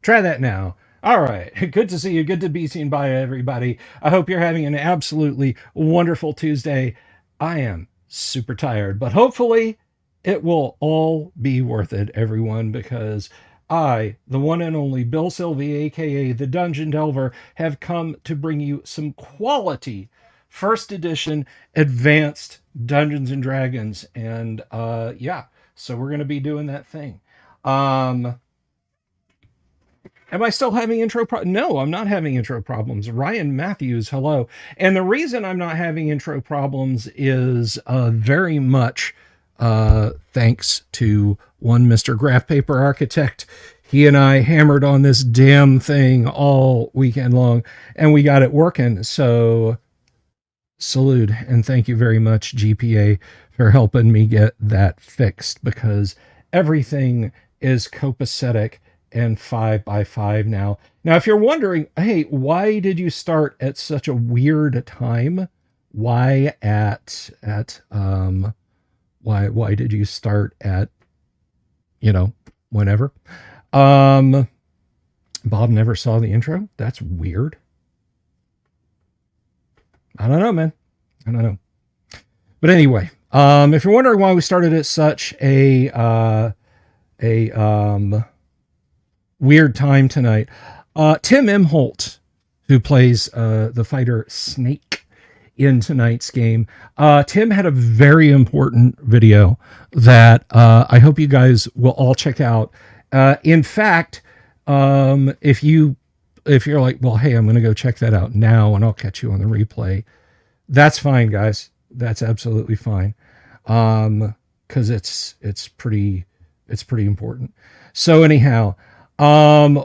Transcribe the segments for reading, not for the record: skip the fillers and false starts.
Try that now. All right. Good to see you. Good to be seen by everybody. I hope you're having an absolutely wonderful Tuesday. I am super tired, but hopefully it will all be worth it, everyone, because I, the one and only Bill Sylvie, aka the Dungeon Delver, have come to bring you some quality first edition advanced Dungeons and Dragons. And yeah, so we're going to be doing that thing. Am I still having intro No, I'm not having intro problems. Ryan Matthews, hello. And the reason I'm not having intro problems is very much thanks to one Mr. Graph Paper Architect. He and I hammered on this damn thing all weekend long, and we got it working. So salute, and thank you very much, GPA, for helping me get that fixed, because everything is copacetic and 5x5 now. Now, if you're wondering, hey, why did you start at such a weird time? Why did you start at, whenever? Bob never saw the intro? That's weird. I don't know, man. I don't know. But anyway, if you're wondering why we started at such a weird time tonight, Tim Imholt, who plays the fighter Snake in tonight's game, Tim had a very important video that I hope you guys will all check out. In fact, if you're like, well, hey, I'm going to go check that out now and I'll catch you on the replay, that's fine, guys. That's absolutely fine. Because it's pretty important. So anyhow,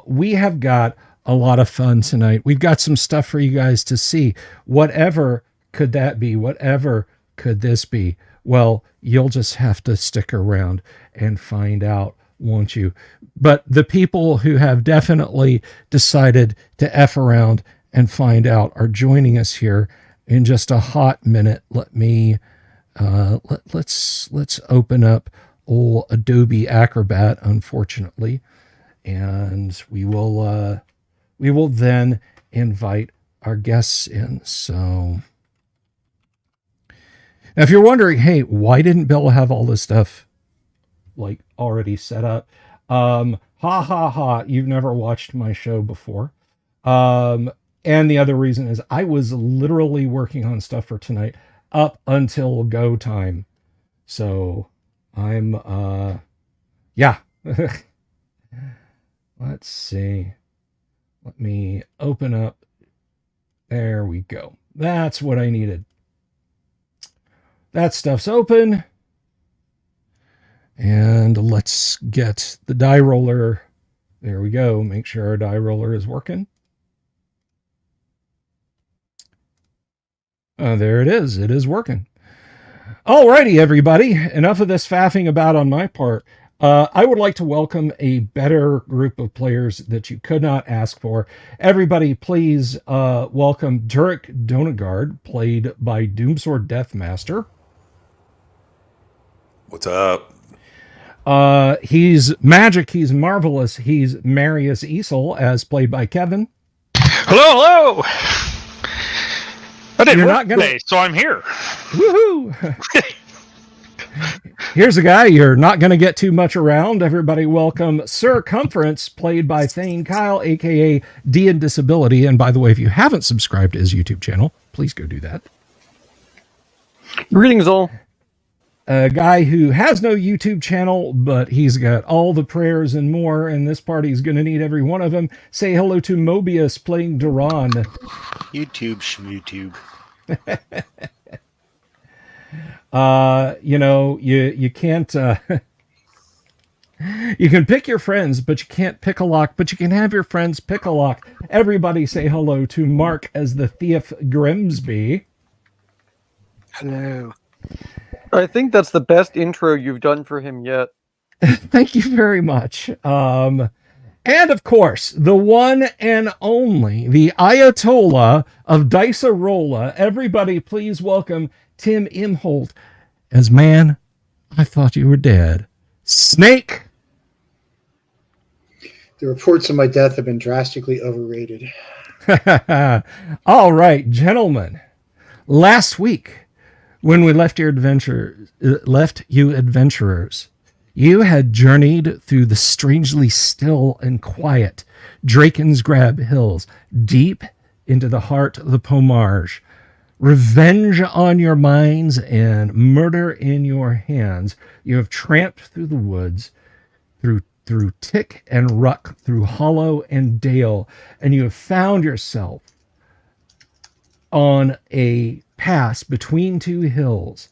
we have got a lot of fun tonight. We've got some stuff for you guys to see. Whatever could that be? Whatever could this be? Well, you'll just have to stick around and find out, won't you? But the people who have definitely decided to F around and find out are joining us here in just a hot minute. Let me let's open up old Adobe Acrobat, unfortunately, and we will then invite our guests in. So now, if you're wondering, hey, why didn't Bill have all this stuff like already set up? You've never watched my show before. And the other reason is I was literally working on stuff for tonight up until go time. So I'm, yeah. Let's see. Let me open up. There we go. That's what I needed. That stuff's open. And let's get the die roller. There we go. Make sure our die roller is working. There it is. It is working. Alrighty, everybody. Enough of this faffing about on my part. I would like to welcome a better group of players that you could not ask for. Everybody, please welcome Durek Donegard, played by Doomsword Deathmaster. What's up? He's magic. He's marvelous. He's Marius Esel, as played by Kevin. Hello. I didn't work gonna... today, so I'm here. Woohoo! Here's a guy you're not going to get too much around. Everybody welcome Circumference, played by Thane Kyle, a.k.a. D and Disability. And by the way, if you haven't subscribed to his YouTube channel, please go do that. Greetings, all. A guy who has no YouTube channel, but he's got all the prayers and more, and this party's going to need every one of them. Say hello to Mobius, playing Duran. YouTube, schmooYouTube. You can't, you can pick your friends, but you can't pick a lock, but you can have your friends pick a lock. Everybody say hello to Mark as the Thief Grimsby. Hello. I think that's the best intro you've done for him yet. Thank you very much. And of course, the one and only, the Ayatollah of Dice-A-Rolla. Everybody, please welcome Tim Imholt as Man, I Thought You Were Dead. Snake. The reports of my death have been drastically overrated. All right, gentlemen. Last week, when we left you adventurers, you had journeyed through the strangely still and quiet Drakensgrab Hills, deep into the heart of the Pomarge. Revenge on your minds and murder in your hands, you have tramped through the woods, through tick and ruck, through hollow and dale, and you have found yourself on a pass between two hills.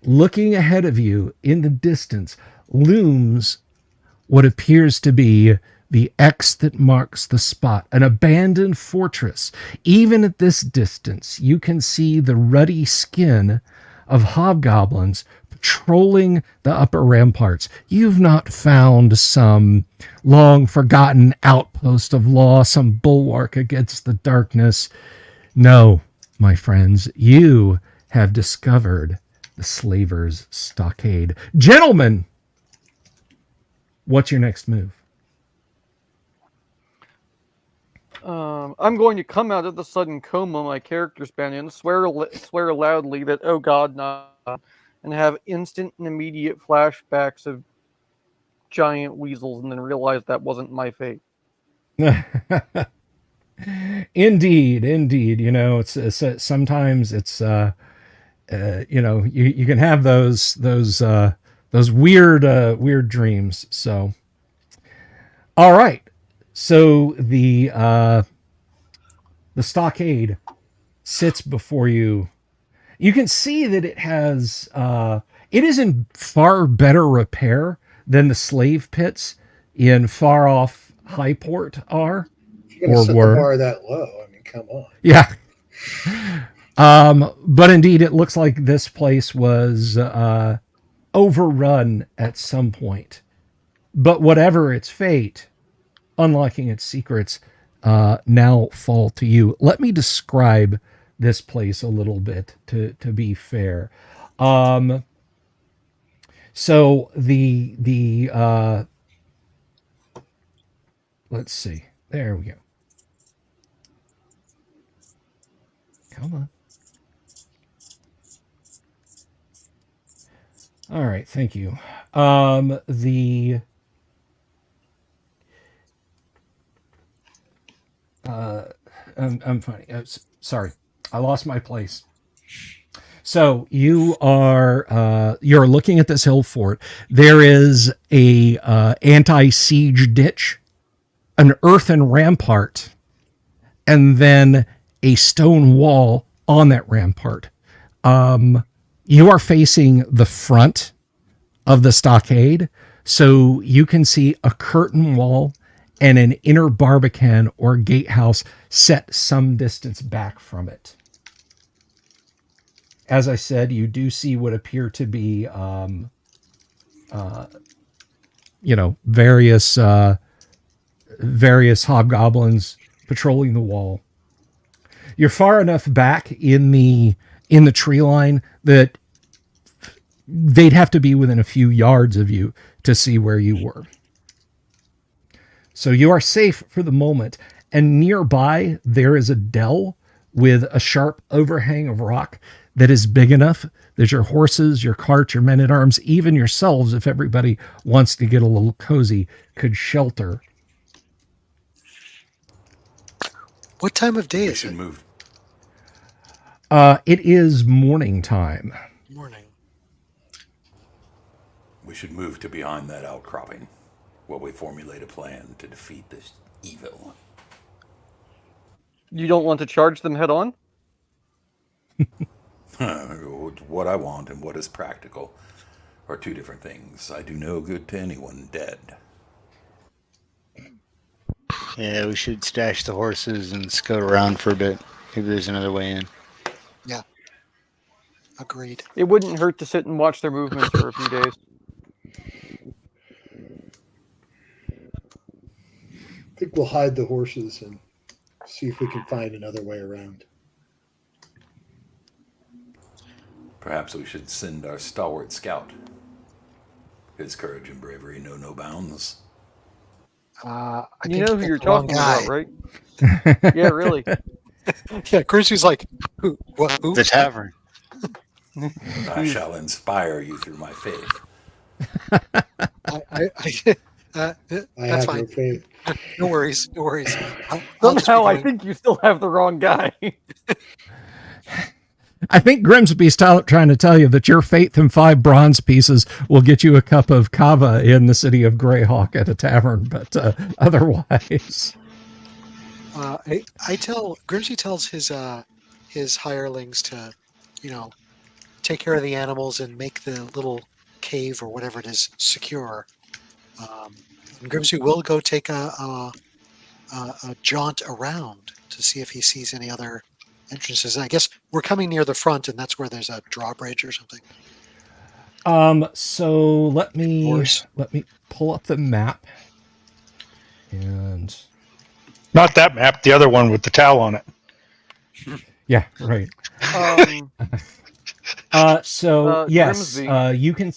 Looking ahead of you in the distance looms what appears to be the X that marks the spot, an abandoned fortress. Even at this distance, you can see the ruddy skin of hobgoblins patrolling the upper ramparts. You've not found some long forgotten outpost of law, some bulwark against the darkness. No, my friends, you have discovered the Slaver's Stockade. Gentlemen, what's your next move? I'm going to come out of the sudden coma my character's been in, swear loudly that, oh God, no, and have instant and immediate flashbacks of giant weasels, and then realize that wasn't my fate. Indeed. You know, it's sometimes it's you know, you can have those weird dreams. So, all right. So the stockade sits before you. You can see that it has it is in far better repair than the slave pits in far off Highport are. You're going to set the bar that low. I mean, come on. Yeah. But indeed, it looks like this place was overrun at some point. But whatever its fate, unlocking its secrets now fall to you. Let me describe this place a little bit to be fair. So the let's see. There we go. Come on. All right, thank you. I'm fine. Sorry, I lost my place. So you are you're looking at this hill fort. There is a anti-siege ditch, an earthen rampart, and then a stone wall on that rampart. You are facing the front of the stockade, so you can see a curtain wall and an inner barbican or gatehouse set some distance back from it. As I said, you do see what appear to be, you know, various hobgoblins patrolling the wall. You're far enough back in the tree line that they'd have to be within a few yards of you to see where you were. So you are safe for the moment. And nearby, there is a dell with a sharp overhang of rock that is big enough that your horses, your cart, your men-at-arms, even yourselves, if everybody wants to get a little cozy, could shelter. What time of day is should it? move. It is morning time. Morning. We should move to behind that outcropping while we formulate a plan to defeat this evil. You don't want to charge them head on? What I want and what is practical are two different things. I do no good to anyone dead. Yeah, we should stash the horses and scout around for a bit. Maybe there's another way in. Yeah. Agreed. It wouldn't hurt to sit and watch their movements for a few days. I think we'll hide the horses and see if we can find another way around. Perhaps we should send our stalwart scout. His courage and bravery know no bounds. I You think know you who picked you're the wrong talking guy. about, right? Yeah, really. Yeah, Grimsby's like, who? What? Who? The tavern. I shall inspire you through my faith. I That's have fine. no faith. No worries. No worries. I'll just be Somehow, I doing. think you still have the wrong guy. I think Grimsby's trying to tell you that your faith in 5 bronze pieces will get you a cup of kava in the city of Greyhawk at a tavern, but otherwise. I tell Grimsby tells his hirelings to, take care of the animals and make the little cave or whatever it is secure. And Grimsby will go take a jaunt around to see if he sees any other entrances. I guess we're coming near the front, and that's where there's a drawbridge or something. So let me Horse. pull up the map. And Not that map, the other one with the towel on it. yeah, right. So yes, Grimsby. you can.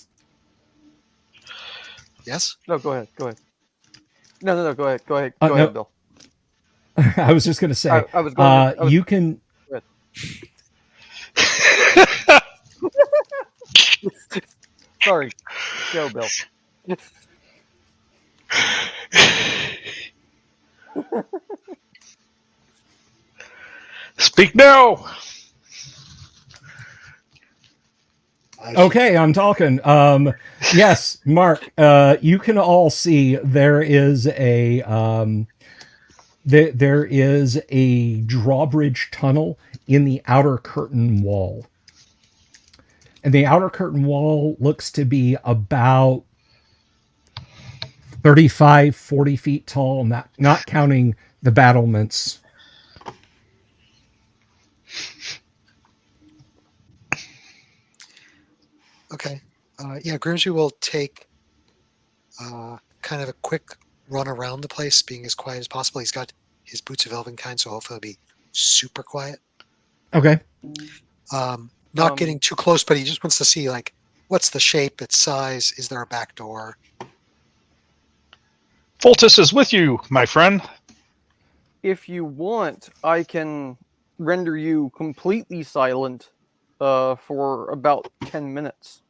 Yes? No, go ahead. Go ahead. No. Go ahead. Go ahead. No. Go ahead, Bill. I was just going to say, I was going. you can. Sorry. Go, Bill. Speak now. Okay, I'm talking. Yes, Mark, you can all see there is a there is a drawbridge tunnel in the outer curtain wall. And the outer curtain wall looks to be about 35, 40 feet tall, not counting the battlements. Okay. Yeah, Grimsby will take kind of a quick run around the place, being as quiet as possible. He's got his boots of elvenkind, so hopefully it'll be super quiet. Okay. Not getting too close, but he just wants to see, like, what's the shape, its size, is there a back door? Fultus is with you, my friend. If you want, I can render you completely silent for about 10 minutes.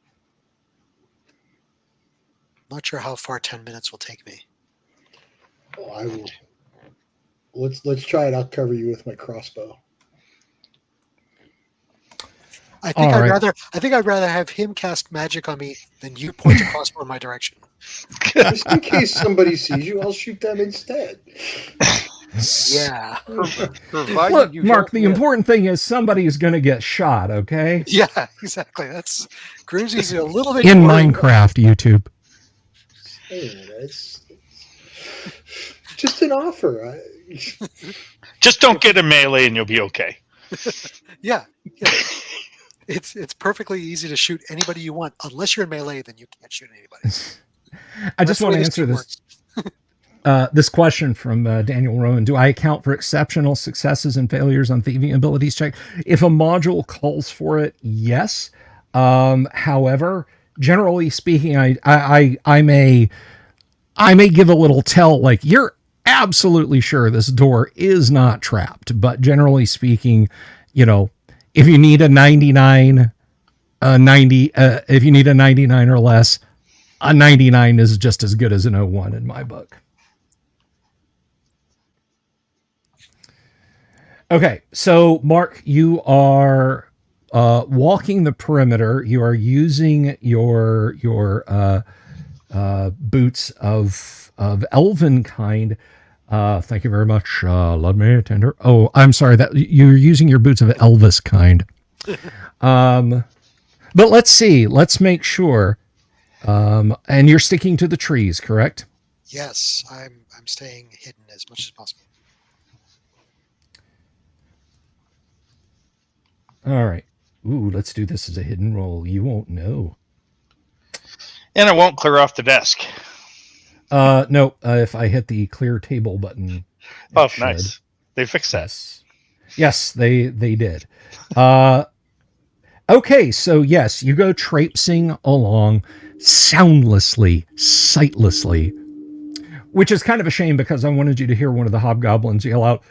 Not sure how far 10 minutes will take me. Oh, I will. Let's try it. I'll cover you with my crossbow. I think All I'd right. rather have him cast magic on me than you point a crossbow in my direction. Just in case somebody sees you, I'll shoot them instead. Yeah. Provided Look, you Mark, don't the miss. important thing is somebody's going to get shot, okay? Yeah, exactly. That's Grimsby's a little bit In worried. Minecraft, YouTube. Hey, it's just an offer. Just don't get in melee and you'll be okay. Yeah. It's perfectly easy to shoot anybody you want. Unless you're in melee, then you can't shoot anybody. I just want to answer this. This question from Daniel Rowan. Do I account for exceptional successes and failures on thieving abilities check? If a module calls for it, yes. However, generally speaking, I may give a little tell, like, you're absolutely sure this door is not trapped. But generally speaking, if you need a 99, if you need a 99 or less, a 99 is just as good as an 01 in my book. Okay, so Mark, you are walking the perimeter. You are using your boots of elven kind. Thank you very much. Let me tender. Oh, I'm sorry that you're using your boots of Elvis kind. But let's see. Let's make sure. And you're sticking to the trees, correct? Yes, I'm staying hidden as much as possible. All right. Ooh, let's do this as a hidden roll. You won't know. And it won't clear off the desk. No. If I hit the clear table button. Oh, nice. They fixed that. Yes, they did. Okay, so yes, you go traipsing along soundlessly, sightlessly, which is kind of a shame because I wanted you to hear one of the hobgoblins yell out,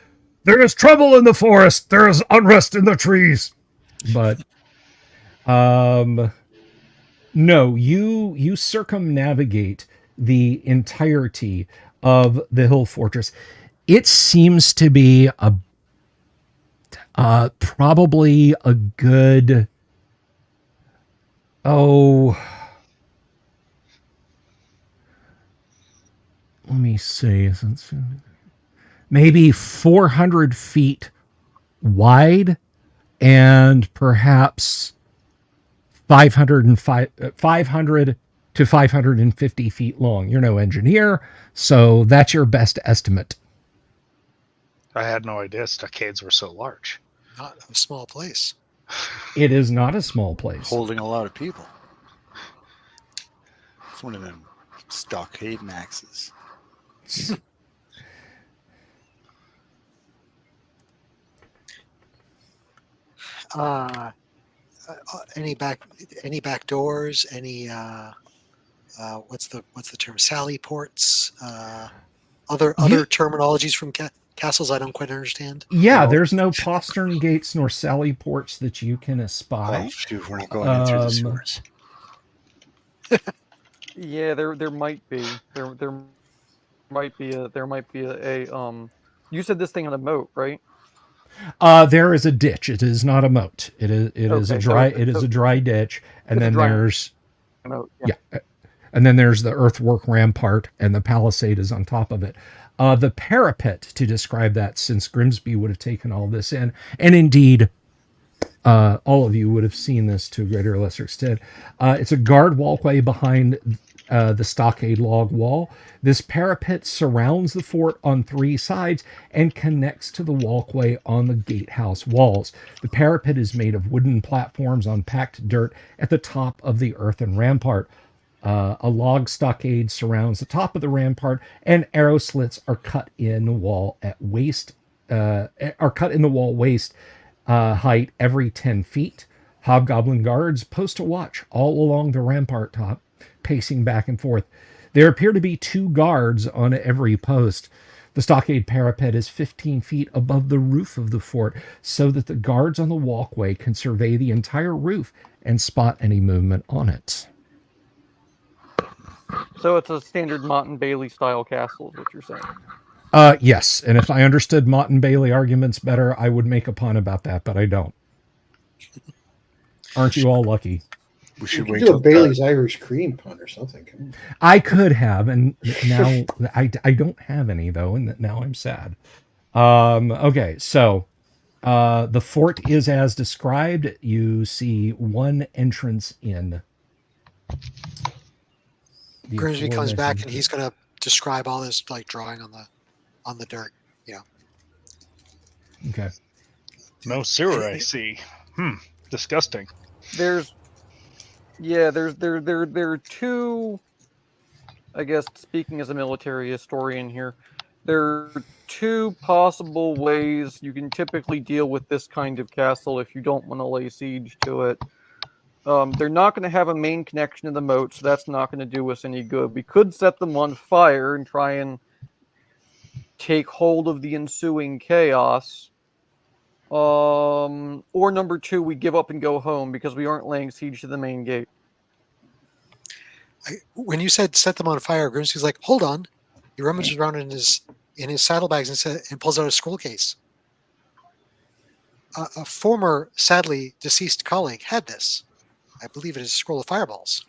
"There is trouble in the forest! There is unrest in the trees!" But, no, you circumnavigate the entirety of the hill fortress. It seems to be probably a good, let me see, maybe 400 feet wide and perhaps 500 to 550 feet long. You're no engineer, so that's your best estimate. I had no idea stockades were so large. Not a small place. It is not a small place. Holding a lot of people. It's one of them stockade maxes. Any back doors? Any what's the term? Sally ports? Other terminologies from castles I don't quite understand. Yeah, Well, there's no postern gates nor sally ports that you can espy. Oh, shoot, we're not going in through the sewers. Yeah, there might be you said this thing had a moat, right? There is a ditch. It is not a moat. It is a dry ditch, and then there's Moat, yeah, and then there's the earthwork rampart, and the palisade is on top of it. The parapet, to describe that, since Grimsby would have taken all this in, and indeed, all of you would have seen this to a greater or lesser extent. It's a guard walkway behind the stockade log wall. This parapet surrounds the fort on 3 sides and connects to the walkway on the gatehouse walls. The parapet is made of wooden platforms on packed dirt at the top of the earthen rampart. A log stockade surrounds the top of the rampart, and arrow slits are cut in the wall at waist height every 10 feet. Hobgoblin guards post a watch all along the rampart top, pacing back and forth. There appear to be 2 guards on every post. The stockade parapet is 15 feet above the roof of the fort, so that the guards on the walkway can survey the entire roof and spot any movement on it. So it's a standard Mott and Bailey style castle, is what you're saying. Yes, and if I understood Mott and Bailey arguments better, I would make a pun about that, but I don't. Aren't you all lucky? We should You wait could do till a Bailey's Irish cream pun or something. Come on. I could have, and now I don't have any, though, and now I'm sad. Okay, so the fort is as described. You see 1 entrance in. Grimsby comes back and he's going to describe all this like drawing on the dirt. Yeah. Okay. No sewer, I see. Disgusting. There are 2, I guess, speaking as a military historian here, there are 2 possible ways you can typically deal with this kind of castle if you don't want to lay siege to it. They're not going to have a main connection to the moat, so that's not going to do us any good. We could set them on fire and try and take hold of the ensuing chaos. Or number 2, we give up and go home because we aren't laying siege to the main gate. When you said set them on fire, Grimsby's like, hold on. He rummages around in his saddlebags and pulls out a scroll case. A former, sadly deceased colleague had this. I believe it is a scroll of fireballs.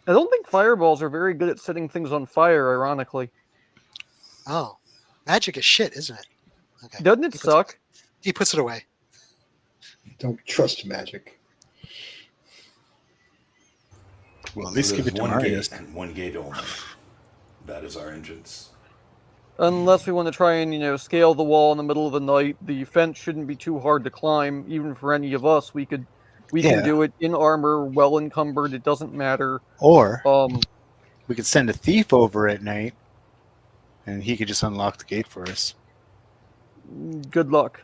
I don't think fireballs are very good at setting things on fire, ironically. Oh, magic is shit, isn't it? Okay. Doesn't it suck? He puts it away. Don't trust magic. Well, at least So give it there's to one Marius. gate and 1 gate only. That is our entrance. Unless we want to try and, scale the wall in the middle of the night. The fence shouldn't be too hard to climb, even for any of us. We can do it in armor, well encumbered. It doesn't matter. Or we could send a thief over at night, and he could just unlock the gate for us. Good luck.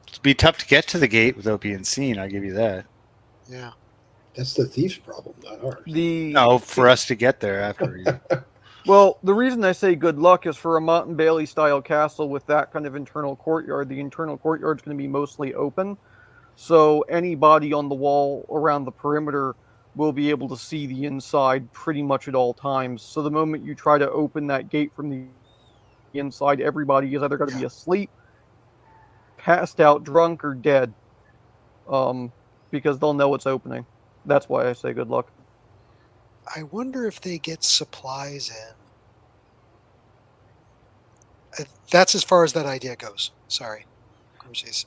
It'd be tough to get to the gate without being seen. I'll give you that. Yeah. That's the thief's problem, not ours. No, for us to get there after. Well, the reason I say good luck is for a Mott and Bailey style castle with that kind of internal courtyard. The internal courtyard is going to be mostly open, so anybody on the wall around the perimeter will be able to see the inside pretty much at all times. So the moment you try to open that gate from the inside, everybody is either going to be asleep, passed out, drunk, or dead, because they'll know it's opening. That's why I say good luck. I wonder if they get supplies in. That's as far as that idea goes. Sorry.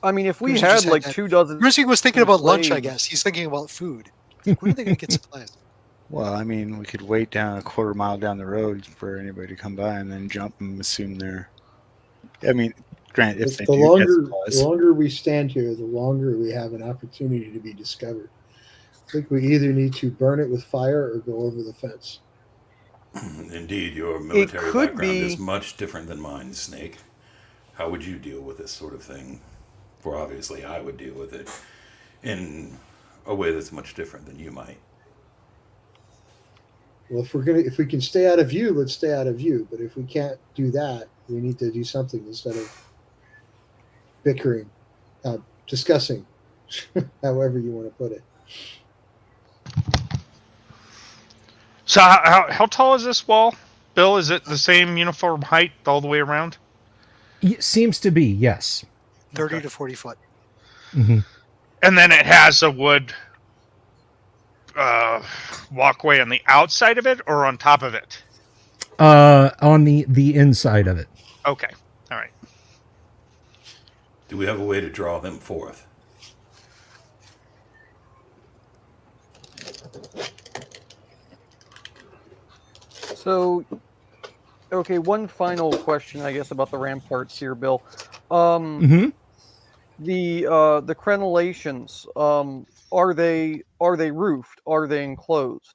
I mean, if we Grimsy had just like that. 24 Grimsy was thinking about lunch, I slaves- guess. He's thinking about food. Like, when are they going to get supplies? Well, I mean, we could wait down a quarter mile down the road for anybody to come by and then jump and assume they're. I mean, granted, if they The do longer, get supplies. the longer we stand here, the longer we have an opportunity to be discovered. I think we either need to burn it with fire or go over the fence. Indeed, your military could background be- is much different than mine, Snake. How would you deal with this sort of thing? For obviously, I would deal with it in a way that's much different than you might. Well, if we can stay out of view, let's stay out of view. But if we can't do that, we need to do something instead of bickering, discussing, however you want to put it. So how tall is this wall, Bill? Is it the same uniform height all the way around? It seems to be, yes. 30 to 40 foot. Mm-hmm. And then it has a wood walkway on the outside of it or on top of it? On the inside of it. Okay. All right. Do we have a way to draw them forth? So, okay, one final question, I guess, about the ramparts here, Bill. The crenellations, are they roofed? Are they enclosed?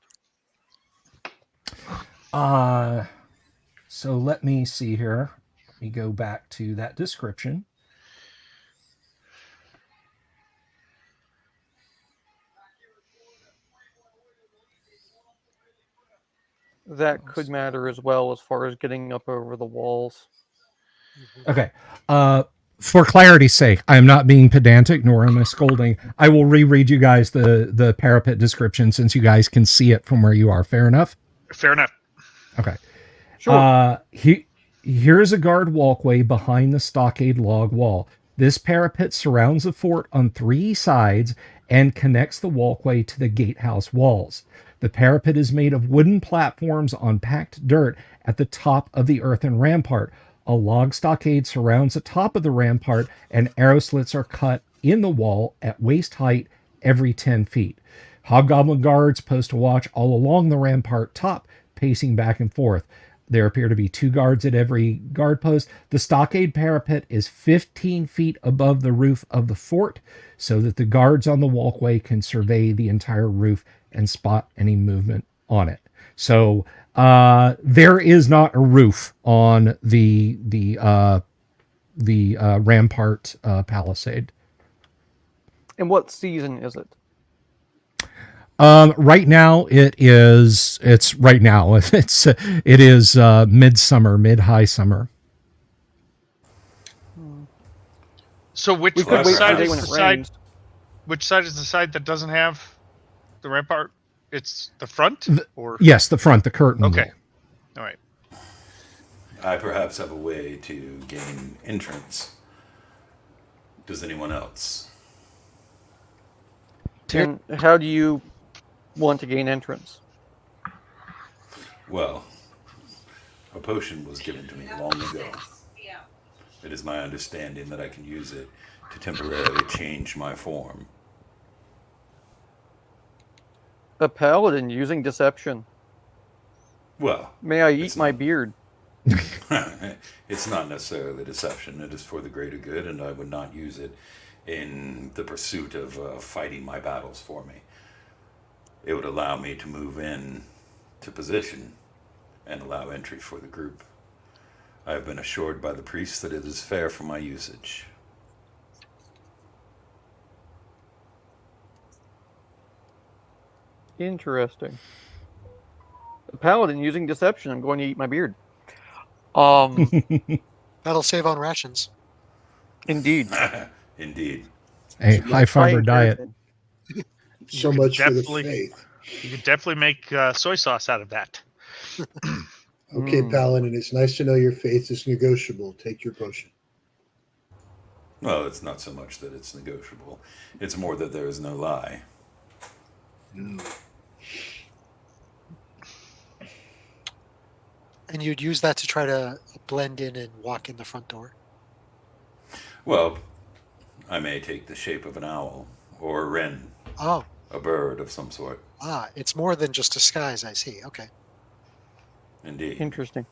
So let me see here. Let me go back to that description. That could matter as well as far as getting up over the walls. Okay. For clarity's sake, I am not being pedantic, nor am I scolding. I will reread you guys the parapet description since you guys can see it from where you are. Fair enough? Fair enough. Okay. Sure. Here's a guard walkway behind the stockade log wall. This parapet surrounds the fort on 3 sides and connects the walkway to the gatehouse walls. The parapet is made of wooden platforms on packed dirt at the top of the earthen rampart. A log stockade surrounds the top of the rampart, and arrow slits are cut in the wall at waist height every 10 feet. Hobgoblin guards post a watch all along the rampart top, pacing back and forth. There appear to be 2 guards at every guard post. The stockade parapet is 15 feet above the roof of the fort, so that the guards on the walkway can survey the entire roof and spot any movement on it. So there is not a roof on the rampart palisade. And what season is it? Right now it is midsummer, mid-high summer. So which We could wait side today is when the it side? rains. Which side is the side that doesn't have the rampart? It's the front, or Yes, the front, the curtain. okay, all right. I perhaps have a way to gain entrance. Does anyone else? And how do you want to gain entrance? Well, a potion was given to me long ago. It is my understanding that I can use it to temporarily change my form. A paladin using deception. Well, May I eat It's my not- beard? it's not necessarily deception. It is for the greater good, and I would not use it in the pursuit of fighting my battles for me. It would allow me to move in to position and allow entry for the group. I have been assured by the priest that it is fair for my usage. Interesting. A paladin using deception. I'm going to eat my beard. That'll save on rations. Indeed. Indeed. A high fiber diet. So could much for the definitely- faith. You could definitely make soy sauce out of that. Okay, Mm. Paladin, it's nice to know your faith is negotiable. Take your potion. Well, it's not so much that it's negotiable. It's more that there is no lie. And you'd use that to try to blend in and walk in the front door. Well, I may take the shape of an owl or a wren, Oh, a bird of some sort. it's more than just disguise. I see. Okay. Indeed. Interesting.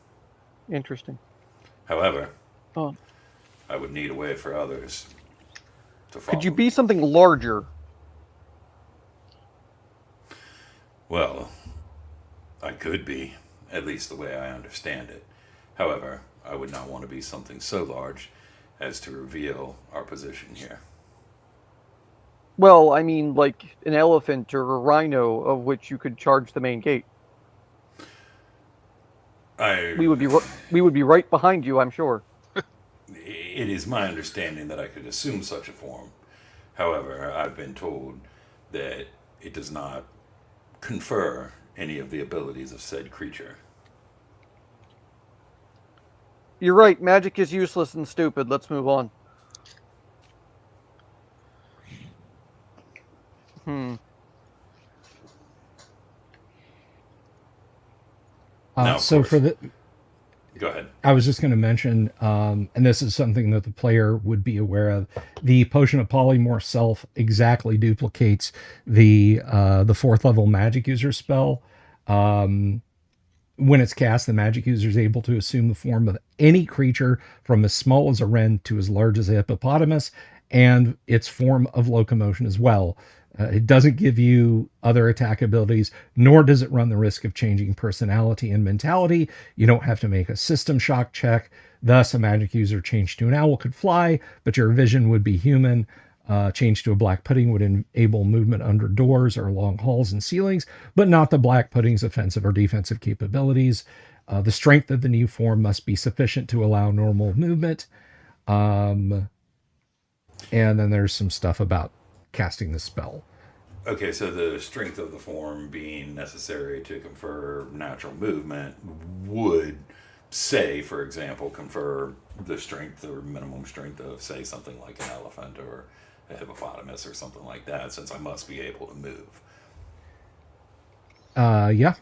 However, Oh. I would need a way for others to follow. Could you be something larger? Well, I could be, at least the way I understand it. However, I would not want to be something so large as to reveal our position here. Well, I mean, like an elephant or a rhino, of which you could charge the main gate. We would be right behind you, I'm sure. It is my understanding that I could assume such a form. However, I've been told that it does not confer any of the abilities of said creature. You're right. Magic is useless and stupid. Let's move on. Now, of So course- for the, Go ahead. I was just going to mention, and this is something that the player would be aware of. The Potion of Polymorph Self exactly duplicates the 4th level magic user spell. When it's cast, the magic user is able to assume the form of any creature from as small as a wren to as large as a hippopotamus, and its form of locomotion as well. It doesn't give you other attack abilities, nor does it run the risk of changing personality and mentality. You don't have to make a system shock check. Thus, a magic user changed to an owl could fly, but your vision would be human. Change to a black pudding would enable movement under doors or along halls and ceilings, but not the black pudding's offensive or defensive capabilities. The strength of the new form must be sufficient to allow normal movement. And then there's some stuff about casting the spell. Okay, so the strength of the form being necessary to confer natural movement would, say, for example, confer the strength or minimum strength of, say, something like an elephant or a hippopotamus or something like that, since I must be able to move. Yeah.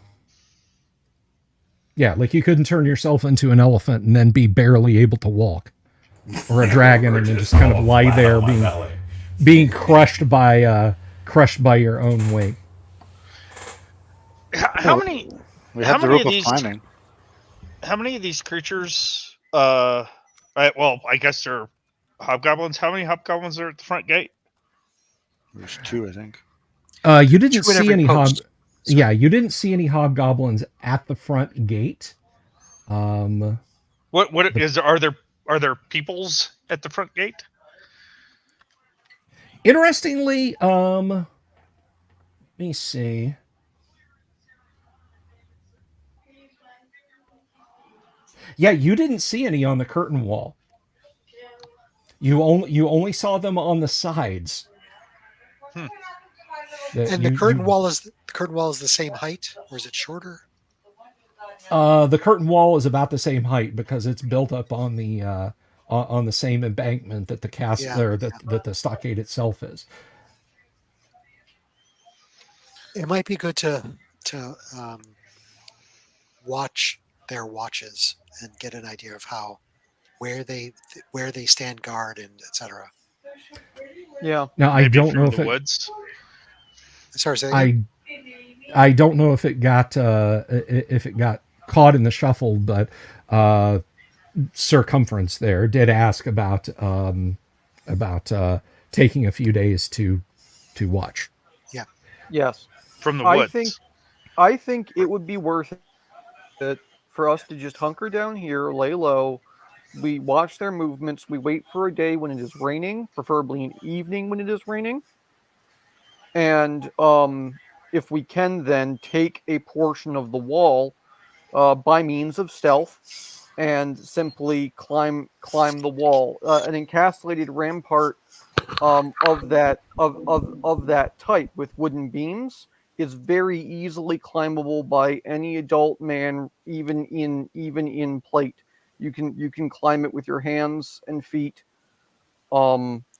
Yeah, like you couldn't turn yourself into an elephant and then be barely able to walk. Or a dragon Or and then just kind of fall lie flat there on my belly. being crushed by your own weight. How many? We How have the many rope of of these- climbing. How many of these creatures? Well, I guess they're hobgoblins. How many hobgoblins are at the front gate? There's 2, I think. You didn't 2 at see every any post. Yeah, you didn't see any hobgoblins at the front gate. What is there? Are there peoples at the front gate? Interestingly, let me see. Yeah, you didn't see any on the curtain wall. You only saw them on the sides. And the curtain wall is the same height, or is it shorter? The curtain wall is about the same height because it's built up on the same embankment that the castle Yeah, or that the stockade itself is. It might be good to watch their watches and get an idea of where they stand guard and etc. Yeah. Now I Maybe don't know through if the it, woods. Sorry, say that again? I don't know if it got caught in the shuffle, but Circumference there did ask about taking a few days to watch. Yes. From the I woods. I think it would be worth it for us to just hunker down here, lay low. We watch their movements. We wait for a day when it is raining, preferably an evening when it is raining. And if we can then take a portion of the wall by means of stealth and simply climb the wall. An encapsulated rampart of that type with wooden beams is very easily climbable by any adult man, even in plate. You can climb it with your hands and feet.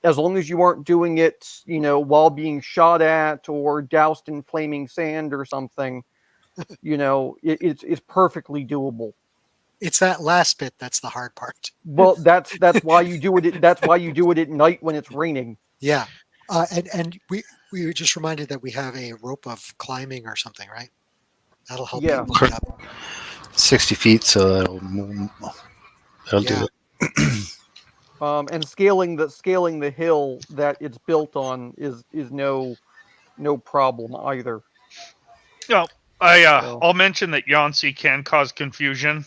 As long as you aren't doing it, while being shot at or doused in flaming sand or something, it's perfectly doable. It's that last bit that's the hard part. Well, that's why you do it. That's why you do it at night when it's raining. Yeah, and we were just reminded that we have a rope of climbing or something, right? That'll help Yeah. people get up. 60 feet, so that'll do it. And scaling the hill that it's built on is no problem either. No, I'll mention that Yancey can cause confusion.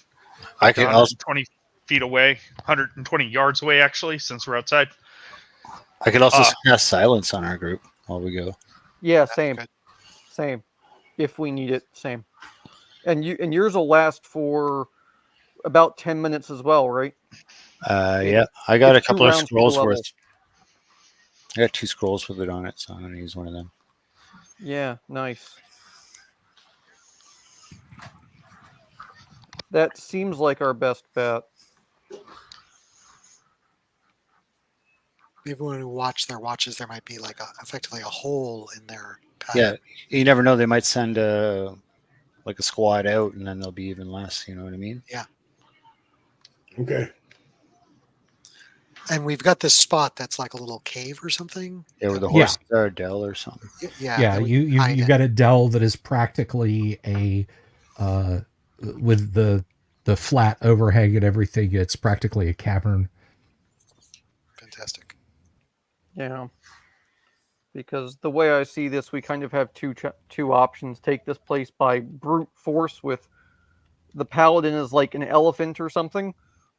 I can also 120 feet away, 120 yards away, actually, since we're outside. cast silence on our group while we go. Yeah, same. Good. Same. If we need it, same. And yours will last for about 10 minutes as well, right? Yeah, I got a it's 2 couple of rounds per scrolls level. worth. I got 2 scrolls with it on it, so I'm gonna use one of them. Yeah, nice. That seems like our best bet. Maybe when we watch their watches, there might be like effectively a hole in their pattern. Yeah, you never know. They might send a squad out, and then there'll be even less. You know what I mean? Okay. And we've got this spot that's like a little cave or something. Yeah, where the Yeah. horses are, a dell or something. Yeah. Yeah, that we you hide you in. got a dell that is practically a with the flat overhang and everything. It's practically a cavern. Fantastic. Yeah. Because the way I see this, we kind of have two options. Take this place by brute force with the paladin is like an elephant or something,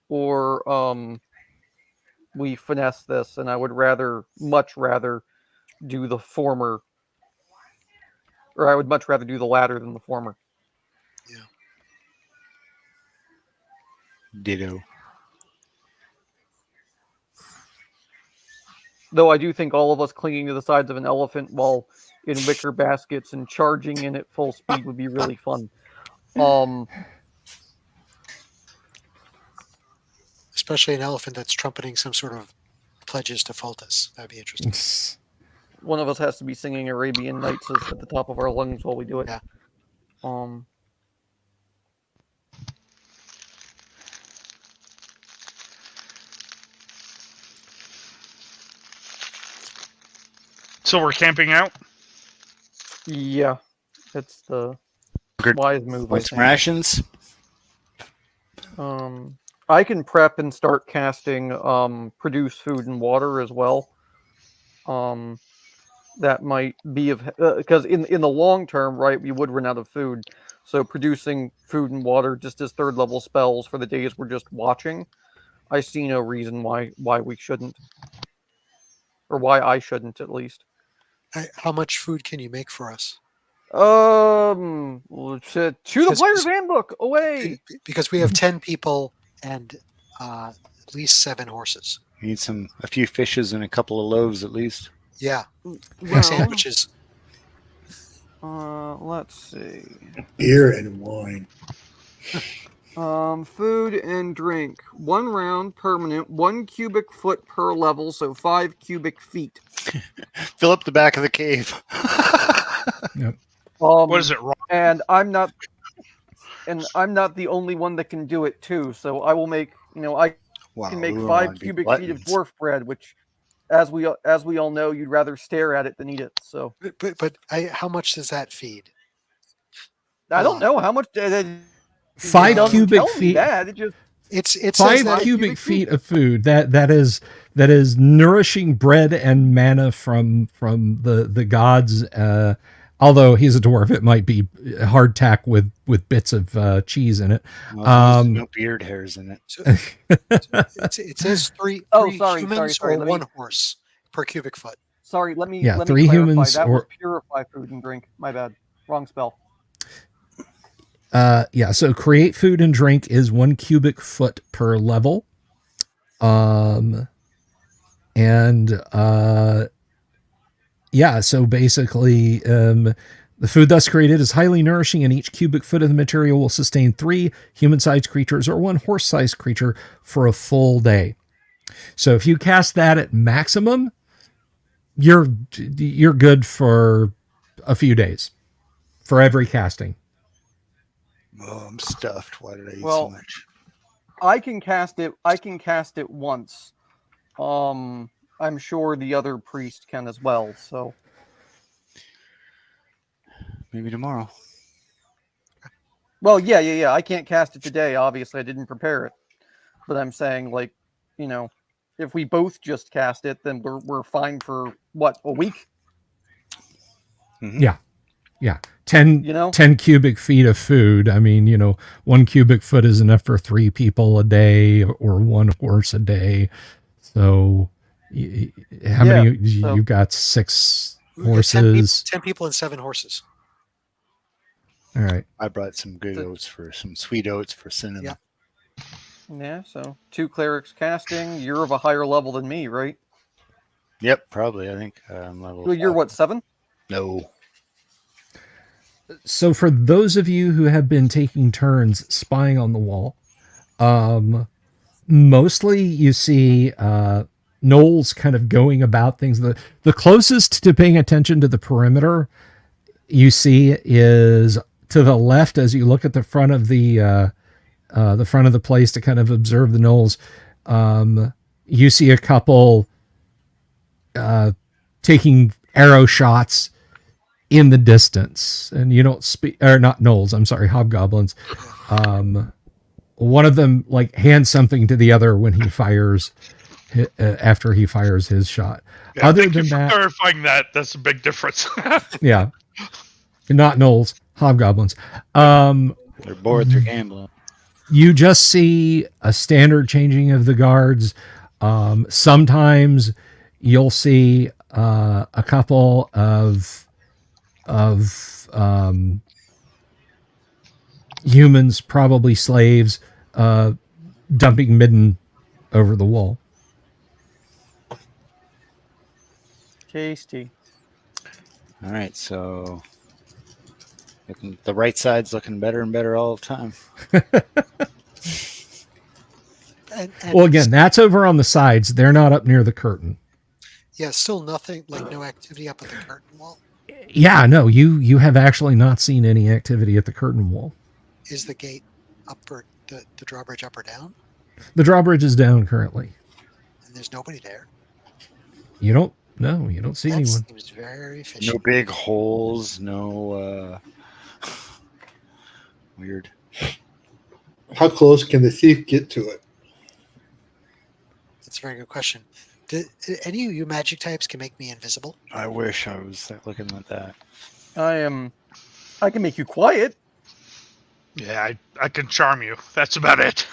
or we finesse this, and I would much rather do the former, or I would much rather do the latter than the former. Ditto. Though I do think all of us clinging to the sides of an elephant while in wicker baskets and charging in at full speed would be really fun. Especially an elephant that's trumpeting some sort of pledges to Fultus. That'd be interesting. One of us has to be singing Arabian Nights at the top of our lungs while we do it. Yeah. So we're camping out? Yeah. It's the Good. wise move, I Want some think. rations? I can prep and start casting produce food and water as well. That might be of because in the long term, right, we would run out of food. So producing food and water just as 3rd level spells for the days we're just watching, I see no reason why we shouldn't, or why I shouldn't at least. How much food can you make for us? To the player's handbook away. Because we have 10 people and at least 7 horses. You need a few fishes and a couple of loaves at least. Yeah. Well, Sandwiches. let's see. Beer and wine. Food and drink. 1 round permanent, 1 cubic foot per level, so 5 cubic feet. Fill up the back of the cave. Yep. What is it, wrong? And I'm not the only one that can do it too. So I will make, I can make 5 cubic feet of dwarf bread, which, as we all know, you'd rather stare at it than eat it. So, But how much does that feed? I don't know how much. 5 cubic tell me feet. that. It just It says 5 that cubic feet of food. That is nourishing bread and manna from the gods. Although he's a dwarf, it might be hardtack with bits of cheese in it. Well, there's no beard hairs in it. So, it says three sorry, humans sorry, or let 1 me- horse per cubic foot. Sorry, let me 3 clarify. humans That or was purify food and drink. My bad. Wrong spell. Yeah, so create food and drink is 1 cubic foot per level. Yeah, so basically, the food thus created is highly nourishing, and each cubic foot of the material will sustain 3 human-sized creatures or 1 horse-sized creature for a full day. So if you cast that at maximum, you're good for a few days for every casting. Oh, I'm stuffed. Why did I eat Well, so much? I can cast it. I can cast it once. I'm sure the other priest can as well. So Maybe tomorrow. well, yeah. I can't cast it today. Obviously, I didn't prepare it. But I'm saying, like, you know, if we both just cast it, then we're fine for what, a week? Mhm. Yeah. 10, You know? 10 cubic feet of food. I mean, 1 cubic foot is enough for 3 people a day or 1 horse a day. So how many? so- You've got 6 We've got horses. 10 people and 7 horses. All right. I brought some good oats for some sweet oats for cinnamon. Yeah. Yeah. So 2 clerics casting. You're of a higher level than me, right? Yep, probably. I think I'm level. Well, you're 5. what, 7? No. So for those of you who have been taking turns spying on the wall, mostly you see Knowles kind of going about things. The closest to paying attention to the perimeter you see is to the left as you look at the front of the front of the place to kind of observe the Knowles. You see a couple taking arrow shots in the distance, and you don't speak, or not Knowles, I'm sorry, hobgoblins. One of them like hands something to the other when he fires after he fires his shot. Yeah, Other thank you than for that, clarifying that. That's a big difference. yeah, not Knowles, hobgoblins. They're bored. They're gambling. You just see a standard changing of the guards. Sometimes you'll see a couple of humans, probably slaves, dumping midden over the wall. Tasty. All right, so the right side's looking better and better all the time. And Well, again, that's over on the sides. They're not up near the curtain. yeah, still nothing, like no activity up at the curtain wall. Yeah, no, you have actually not seen any activity at the curtain wall. Is the gate up or the drawbridge up or down? The drawbridge is down currently. And there's nobody there. You don't see That anyone. seems very fishy. No big holes. No weird. How close can the thief get to it? That's a very good question. Any of you magic types can make me invisible? I wish I was looking at that. I can make you quiet. Yeah, I can charm you. That's about it.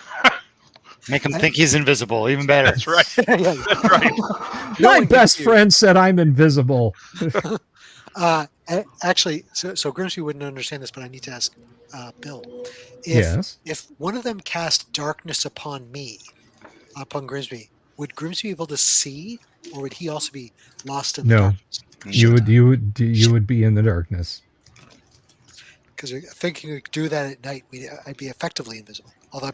Make him think he's invisible. Even better. That's right. Yeah. That's right. My Knowing best you. friend said I'm invisible. Actually, so Grimsby wouldn't understand this, but I need to ask Bill. Yes. If one of them cast darkness upon me, upon Grimsby, would Grimsby be able to see, or would he also be lost in the No. darkness? You would be in the darkness. Because thinking we could do that at night, I'd be effectively invisible. Although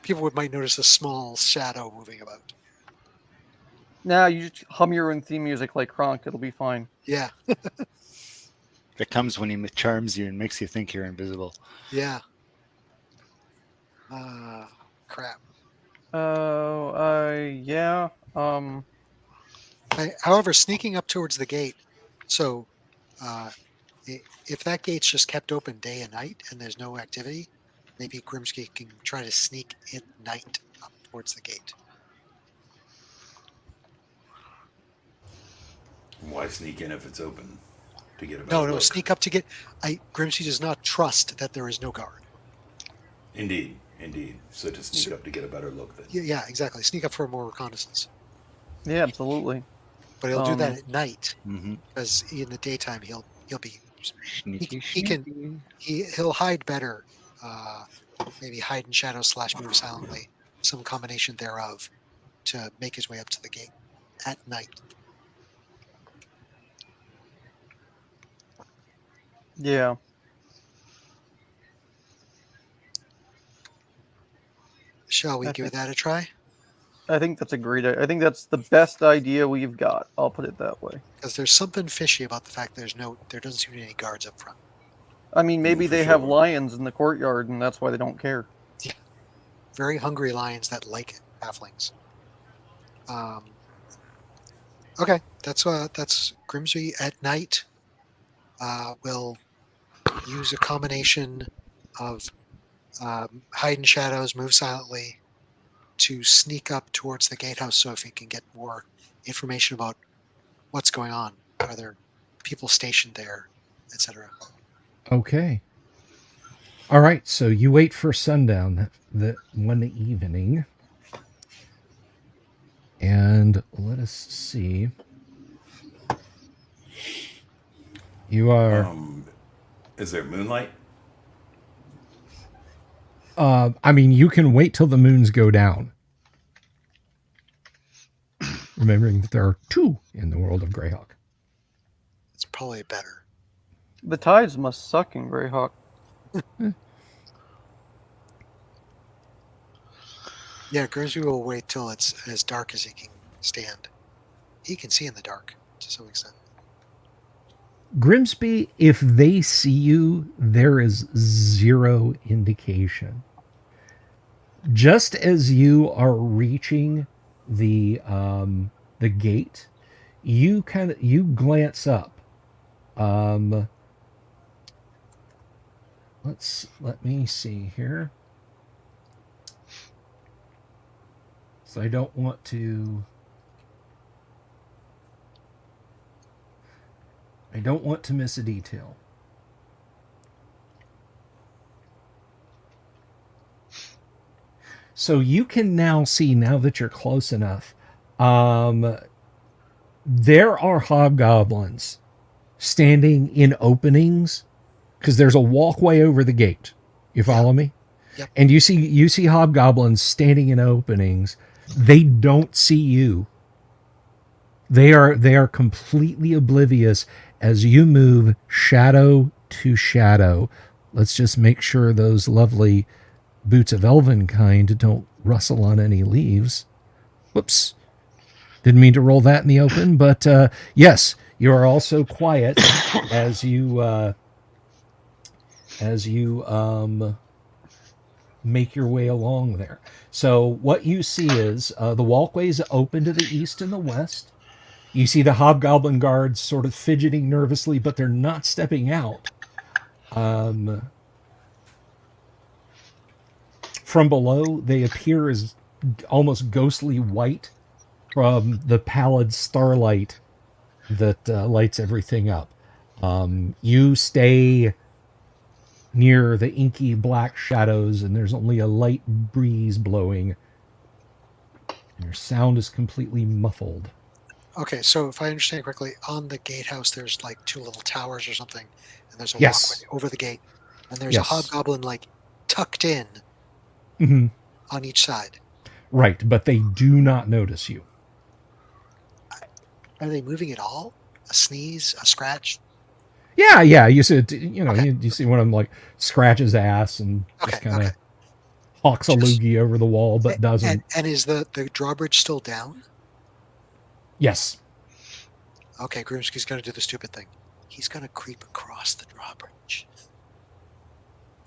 people might notice a small shadow moving about. Nah, you just hum your own theme music like Kronk. It'll be fine. Yeah, That comes when he charms you and makes you think you're invisible. yeah. Crap. Yeah. However, sneaking up towards the gate, so if that gate's just kept open day and night and there's no activity, maybe Grimsby can try to sneak at night up towards the gate. Why sneak in if it's open to get a better No, look? sneak up to get. Grimsby does not trust that there is no guard. Indeed. So to sneak up to get a better look then. Yeah, exactly. Sneak up for more reconnaissance. Yeah, absolutely. But he'll do that at night, Mm-hmm. because in the daytime he'll be Sneaky, he can- sneaky. He'll hide better. Maybe hide in shadow / move silently, some combination thereof, to make his way up to the gate at night. Yeah. Shall we I give think- that a try? I think that's a great. I think that's the best idea we've got. I'll put it that way. Because there's something fishy about the fact there doesn't seem to be any guards up front. I mean, maybe for they have sure. lions in the courtyard, and that's why they don't care. Very hungry lions that like halflings. Okay, that's Grimsby at night. Will use a combination of hide in shadows, move silently, to sneak up towards the gatehouse. So if he can get more information about what's going on, are there people stationed there, etc. Okay. All right. So you wait for sundown that one evening. And let us see. You are. Is there moonlight? I mean, you can wait till the moons go down. Remembering that there are two in the world of Greyhawk. It's probably better. The tides must suck in Greyhawk. Yeah, Grimsby will wait till it's as dark as he can stand. He can see in the dark to some extent. Grimsby, if they see you, there is zero indication. Just as you are reaching the gate, you glance up. Let me see here. So I don't want to miss a detail. So you can now see, now that you're close enough, there are hobgoblins standing in openings because there's a walkway over the gate. You follow me? Yep. And you see hobgoblins standing in openings. They don't see you. They are completely oblivious as you move shadow to shadow. Let's just make sure those lovely boots of Elvenkind don't rustle on any leaves. Whoops. Didn't mean to roll that in the open, but yes, you are also quiet as you make your way along there. So what you see is the walkways open to the east and the west. You see the hobgoblin guards sort of fidgeting nervously, but they're not stepping out. From below, they appear as almost ghostly white from the pallid starlight that lights everything up. You stay near the inky black shadows, and there's only a light breeze blowing. And your sound is completely muffled. Okay, so if I understand correctly, on the gatehouse there's like two little towers or something, and there's a Yes. walkway over the gate, and there's Yes. a hobgoblin like tucked in Mm-hmm. on each side. Right, but they do not notice you. Are they moving at all? A sneeze, a scratch? Yeah. You see, Okay. you see one of them like scratch his ass and just Okay, kind of okay. hawks a Just- loogie over the wall, but doesn't. And is the drawbridge still down? Yes. Okay, Grimsky's going to do the stupid thing. He's going to creep across the drawbridge.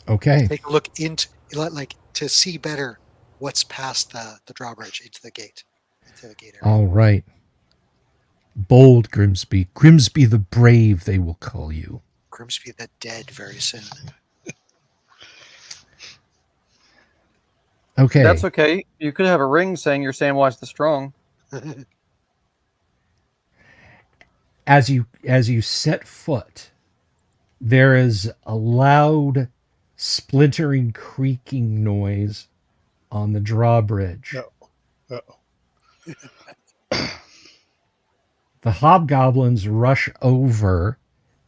Okay. Take a look into, like, to see better what's past the drawbridge into the gate area. All right. Bold Grimsby. Grimsby the Brave, they will call you. Grimsby the Dead very soon. Okay. That's okay. You could have a ring saying you're Samwise the Strong. As you set foot, there is a loud splintering creaking noise on the drawbridge. The hobgoblins rush over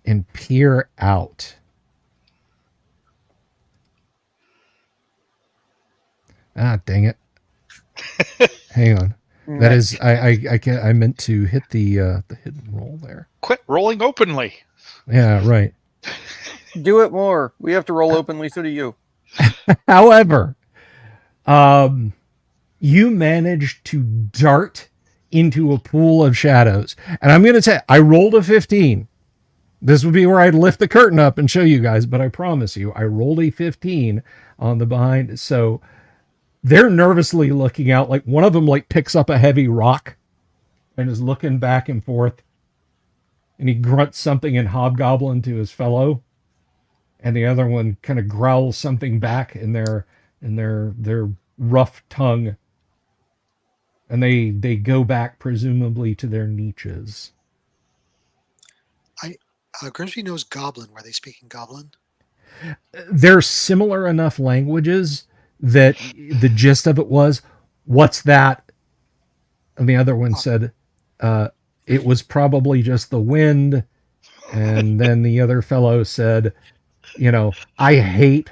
and peer out. Ah, dang it. Hang on. That is, I meant to hit the hidden roll there. Quit rolling openly. Yeah, right. Do it more. We have to roll openly, so do you. However, you managed to dart into a pool of shadows. And I'm going to say, I rolled a 15. This would be where I'd lift the curtain up and show you guys, but I promise you, I rolled a 15 on the behind. So they're nervously looking out. Like one of them like picks up a heavy rock and is looking back and forth. And he grunts something in Hobgoblin to his fellow. And the other one kind of growls something back in their rough tongue. And they go back presumably to their niches. Grimsby knows Goblin. Were they speaking Goblin? They're similar enough languages that the gist of it was, "What's that?" And the other one said, "It was probably just the wind." And then the other fellow said, "I hate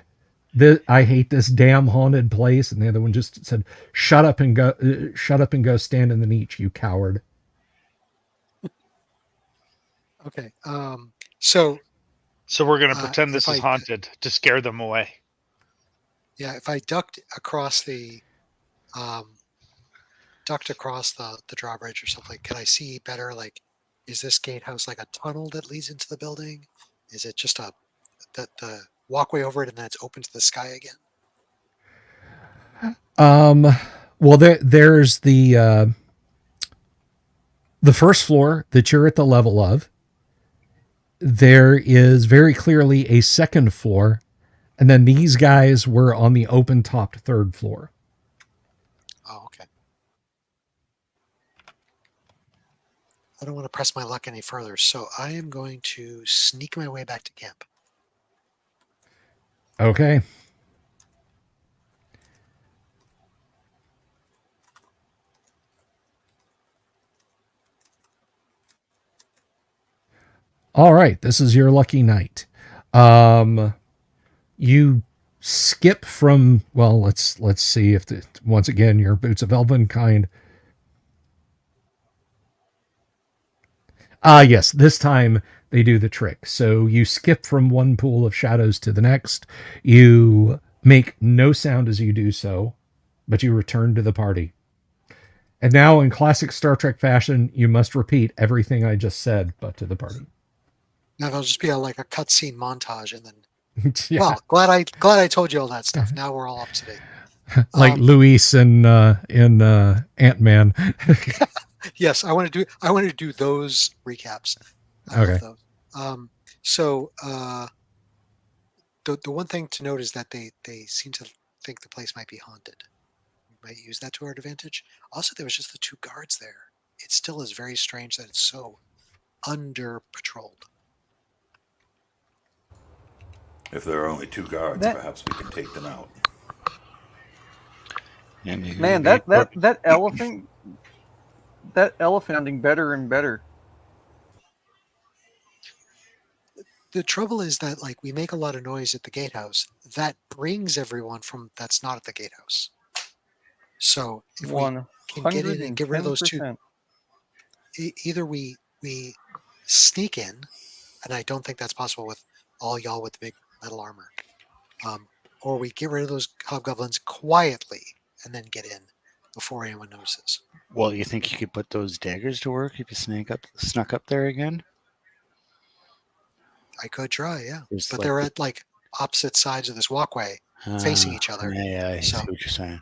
this damn haunted place." And the other one just said, shut up and go stand in the niche, you coward." Okay. So we're going to pretend if this is haunted to scare them away. Yeah, if I ducked across the drawbridge or something, can I see better? Like, is this gatehouse like a tunnel that leads into the building? Is it just the walkway over it and then it's open to the sky again? Well, there's the first floor that you're at the level of. There is very clearly a second floor, and then these guys were on the open topped third floor. Oh, okay. I don't want to press my luck any further, so I am going to sneak my way back to camp. Okay. All right, this is your lucky night. You skip from, well, let's see if once again your boots of elven kind. Yes, this time they do the trick. So you skip from one pool of shadows to the next. You make no sound as you do so, but you return to the party. And now, in classic Star Trek fashion, you must repeat everything I just said, but to the party. Now it'll just be like a cutscene montage, and then Yeah. well, glad I told you all that stuff. Now we're all up to date. Like Luis in Ant-Man. Yes, I want to do those recaps. I Okay. love those. So the one thing to note is that they seem to think the place might be haunted. We might use that to our advantage. Also, there was just the two guards there. It still is very strange that it's so under patrolled. If there are only two guards, perhaps we can take them out. Man, that elephant sounding better and better. The trouble is that like we make a lot of noise at the gatehouse. That brings everyone from that's not at the gatehouse. So if we can get in and get rid of those two, either we sneak in, and I don't think that's possible with all y'all with the big metal armor, or we get rid of those hobgoblins quietly and then get in before anyone notices. Well, you think you could put those daggers to work if you snuck up there again? I could try, yeah. There's But like they're at like opposite sides of this walkway, facing each other. Yeah, I see So- what you're saying.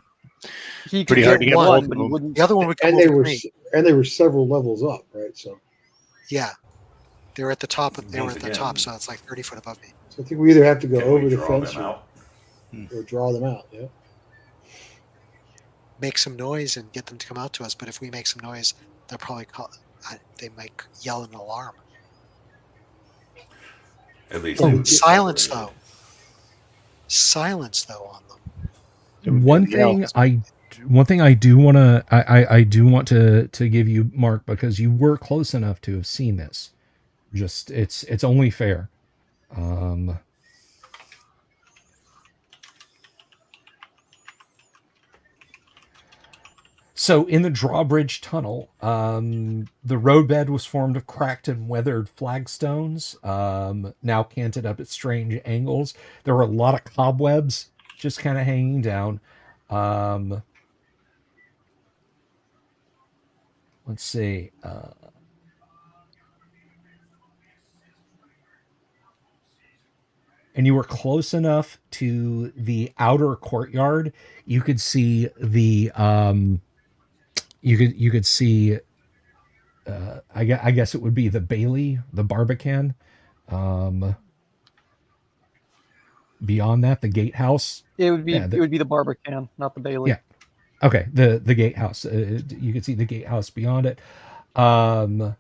He Pretty could hard to get get one, both but of he them. wouldn't. The other one would come And they over were to me. several levels up, right? So Yeah, they were at the top. They were Once at the again- top, so it's like 30 foot above me. I think we either have to go Can over we the draw fence them out? or draw them out. Yeah. Make some noise and get them to come out to us. But if we make some noise, they'll probably they might yell an alarm. At least Oh, it would be Silence separated. though. Silence though on them. One thing I do want to give you, Mark, because you were close enough to have seen this. Just it's only fair. So in the drawbridge tunnel, the roadbed was formed of cracked and weathered flagstones, now canted up at strange angles. There were a lot of cobwebs just kind of hanging down. Um, let's see. And you were close enough to the outer courtyard. You could see the you could see I guess it would be the Bailey, the Barbican. Um, Beyond that, the gatehouse. It would be Yeah, it would be the Barbican, not the Bailey. Yeah. Okay, the gatehouse. You can see the gatehouse beyond it. Um,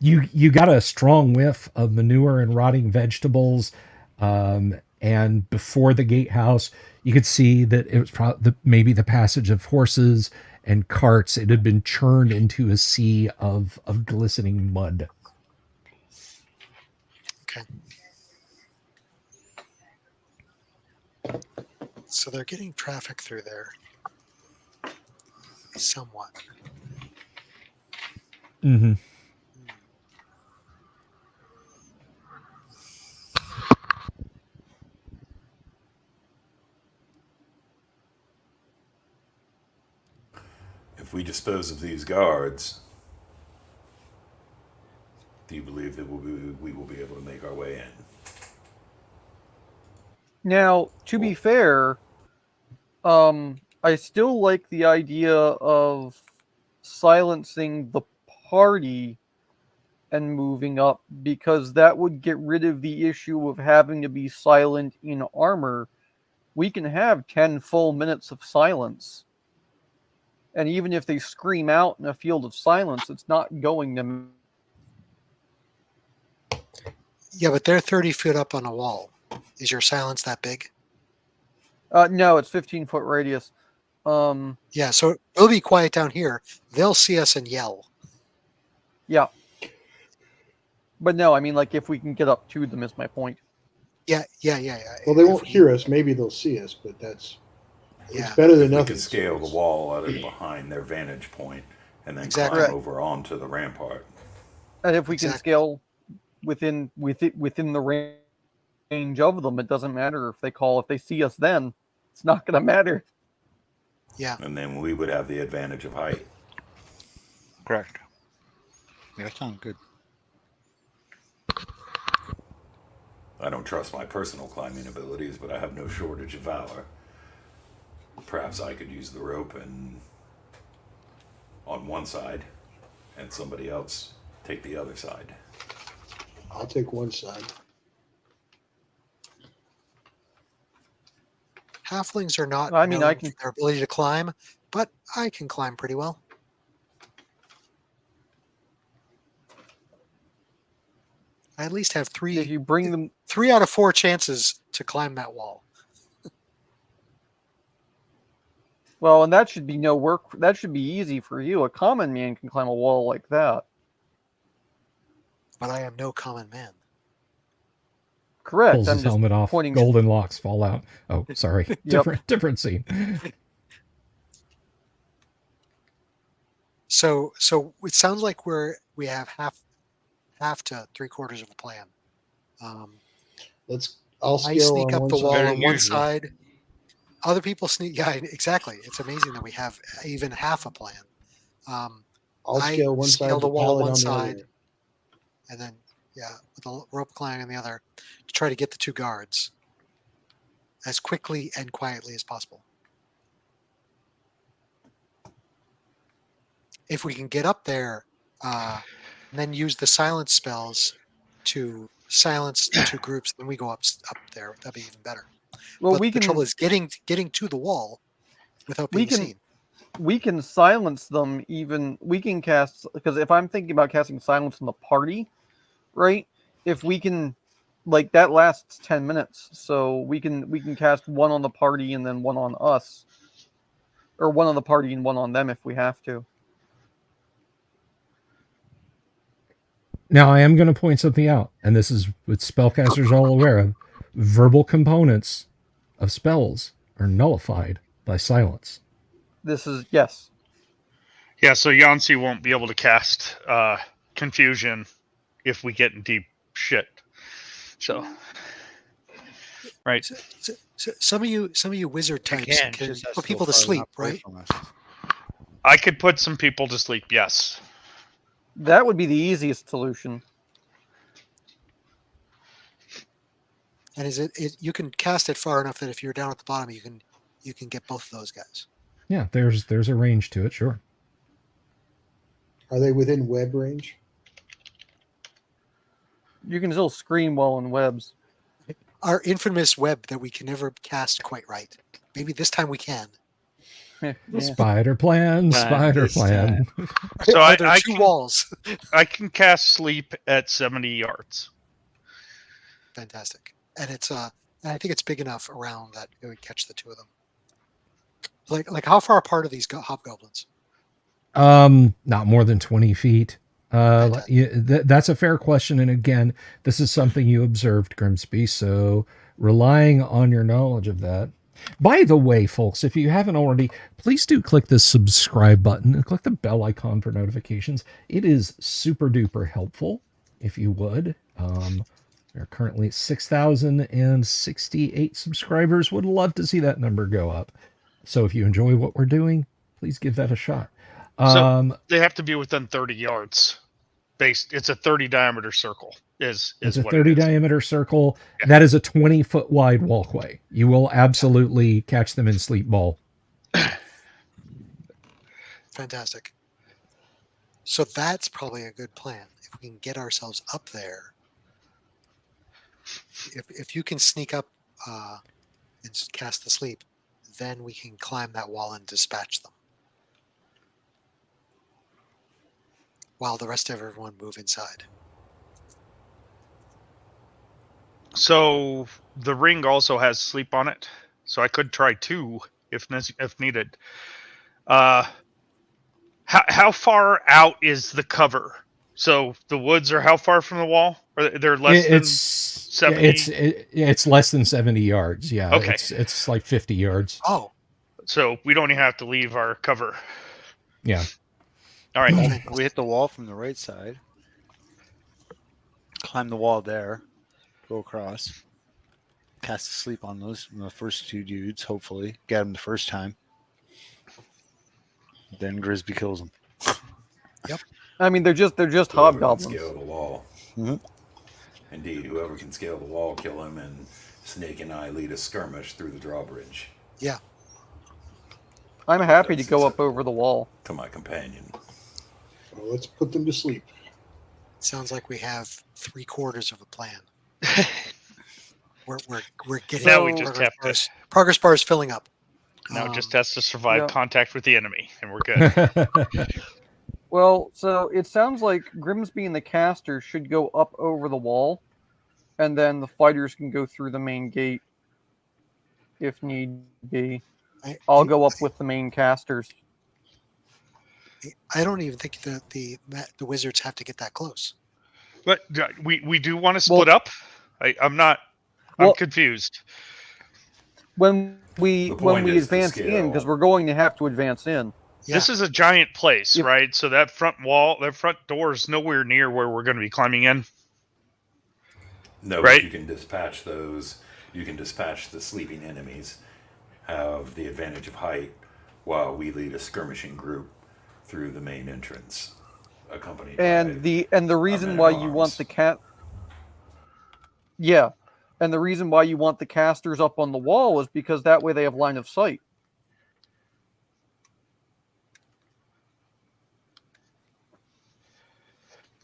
you got a strong whiff of manure and rotting vegetables. And before the gatehouse, you could see that it was maybe the passage of horses and carts. It had been churned into a sea of glistening mud. Okay. So they're getting traffic through there. Somewhat. Mm-hmm. If we dispose of these guards, do you believe that we will be able to make our way in? Now, to be fair, I still like the idea of silencing the party and moving up, because that would get rid of the issue of having to be silent in armor. We can have 10 full minutes of silence. And even if they scream out in a field of silence, it's not going to... Yeah, but they're 30 feet up on a wall. Is your silence that big? No, it's 15-foot radius. Yeah, so we'll be quiet down here. They'll see us and yell. Yeah. But no, I mean, like, if we can get up to them is my point. Yeah. Well, they won't hear us. Maybe they'll see us, but it's Yeah. better than We nothing. could scale the wall out of behind their vantage point and then Exactly. climb over onto the rampart. And if we can Exactly. scale within the range of them, it doesn't matter if they see us then. It's not going to matter. Yeah. And then we would have the advantage of height. Correct. Yeah, that sounds good. I don't trust my personal climbing abilities, but I have no shortage of valor. Perhaps I could use the rope and on one side and somebody else take the other side. I'll take one side. Halflings are not I mean, known I can- for their ability to climb, but I can climb pretty well. I at least have If three you bring them, 3 out of 4 chances to climb that wall. well, and that should be no work. That should be easy for you. A common man can climb a wall like that. But I am no common man. Correct. Pulls I'm his just helmet off. pointing. Golden locks fall out. Oh, sorry. Different scene. So it sounds like we have half to 3/4 of a plan. I'll I scale sneak on up one the side. wall Better on than one usual. side. Other people sneak. Yeah, exactly. It's amazing that we have even half a plan. I'll I scale one scale side. the wall Paladin one on the side. other. And then, with a rope climbing on the other to try to get the 2 guards as quickly and quietly as possible. If we can get up there, and then use the silence spells to silence the 2 groups, then we go up there. That'd be even better. Well, But we the can. trouble is getting to the wall without We being can- seen. We can silence them. Even we can cast, because if I'm thinking about casting silence in the party, right? If we can, like, that lasts 10 minutes, so we can cast one on the party and then one on us, or one on the party and one on them if we have to. Now, I am going to point something out, and this is what spellcasters are all aware of. Verbal components of spells are nullified by silence. This is yes. Yeah, so Yancy won't be able to cast confusion if we get in deep shit. So, right. So some of you wizard types can, can just has put to people go to far sleep, enough away right? from us. I could put some people to sleep, yes. That would be the easiest solution. And is it you can cast it far enough that if you're down at the bottom, you can get both of those guys. Yeah, there's a range to it, sure. Are they within web range? You can still scream while in webs. Our infamous web that we can never cast quite right. Maybe this time we can. Yeah. Spider plan, Time spider this plan. So Are I there two can- walls? I can cast sleep at 70 yards. Fantastic. And it's I think it's big enough around that it would catch the two of them. Like how far apart are these hobgoblins? Not more than 20 feet. That's a fair question. And again, this is something you observed, Grimsby. So relying on your knowledge of that. By the way, folks, if you haven't already, please do click the subscribe button and click the bell icon for notifications. It is super duper helpful, if you would. We're currently at 6,068 subscribers. Would love to see that number go up. So if you enjoy what we're doing, please give that a shot. So they have to be within 30 yards. It's a 30 diameter circle. It's a what 30 it is. diameter circle. Yeah. That is a 20-foot wide walkway. You will absolutely catch them in sleep ball. Fantastic. So that's probably a good plan. If we can get ourselves up there, if you can sneak up and cast the sleep, then we can climb that wall and dispatch them. While the rest of everyone move inside. So the ring also has sleep on it. So I could try 2 if needed. How far out is the cover? So the woods are how far from the wall? Or they're less than 70? It's less than 70 yards. Yeah. Okay. It's like 50 yards. Oh, So we don't even have to leave our cover. Yeah. All right. We hit the wall from the right side. Climb the wall there. Go across. Cast a sleep on the first 2 dudes. Hopefully, get them the first time. Then Grisby kills them. I mean, they're just Whoever can hobgoblins. scale the wall. Mhm. Indeed, whoever can scale the wall, kill him, and Snake and I lead a skirmish through the drawbridge yeah. I'm happy to go up over the wall. to my companion. Well, let's put them to sleep. Sounds like we have 3/4 of a plan. We're getting Now we just have to. progress bar is filling up. Now it just has to survive yeah. contact with the enemy, and we're good. Well, so it sounds like Grimsby and the caster should go up over the wall, and then the fighters can go through the main gate if need be. I'll go up with the main casters. I don't even think that the wizards have to get that close. But we do want to split up. I'm confused. When we The point is to advance in, scale. because we're going to have to advance in. Yeah. This is a giant place, Yep. right? So that front wall, that front door is nowhere near where we're going to be climbing in. No, Right. but you can dispatch those. You can dispatch the sleeping enemies. Have the advantage of height, while we lead a skirmishing group through the main entrance, accompanied And by the reason men why at you arms. want the cat. Yeah, and the reason why you want the casters up on the wall is because that way they have line of sight.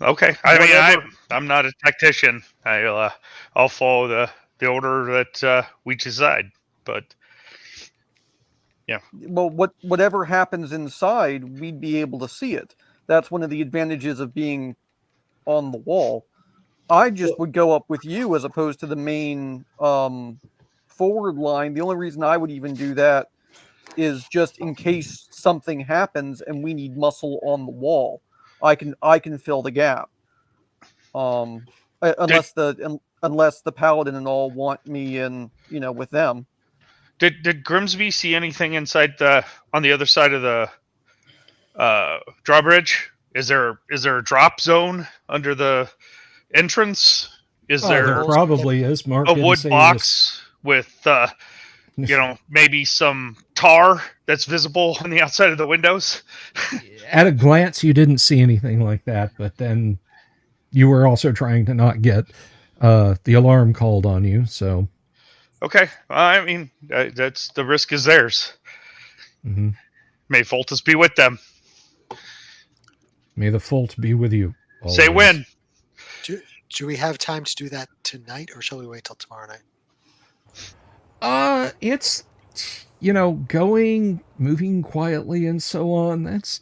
Okay. I mean, Whatever. I'm not a tactician. I'll follow the order that we decide. But Well, whatever happens inside, we'd be able to see it. That's one of the advantages of being on the wall. I just would go up with you as opposed to the main forward line. The only reason I would even do that is just in case something happens and we need muscle on the wall. I can fill the gap. Unless the paladin and all want me in, with them. Did Grimsby see anything inside on the other side of the drawbridge? Is there a drop zone under the entrance? Is There probably is. Mark a didn't wood say box with maybe some tar that's visible on the outside of the windows? At a glance, you didn't see anything like that, but then you were also trying to not get the alarm called on you, so. Okay, I mean, that's the risk is theirs. Mm-hmm. May Foltus be with them. May the Folt be with you. Always. Say when. Do we have time to do that tonight, or shall we wait till tomorrow night? It's, moving quietly and so on. That's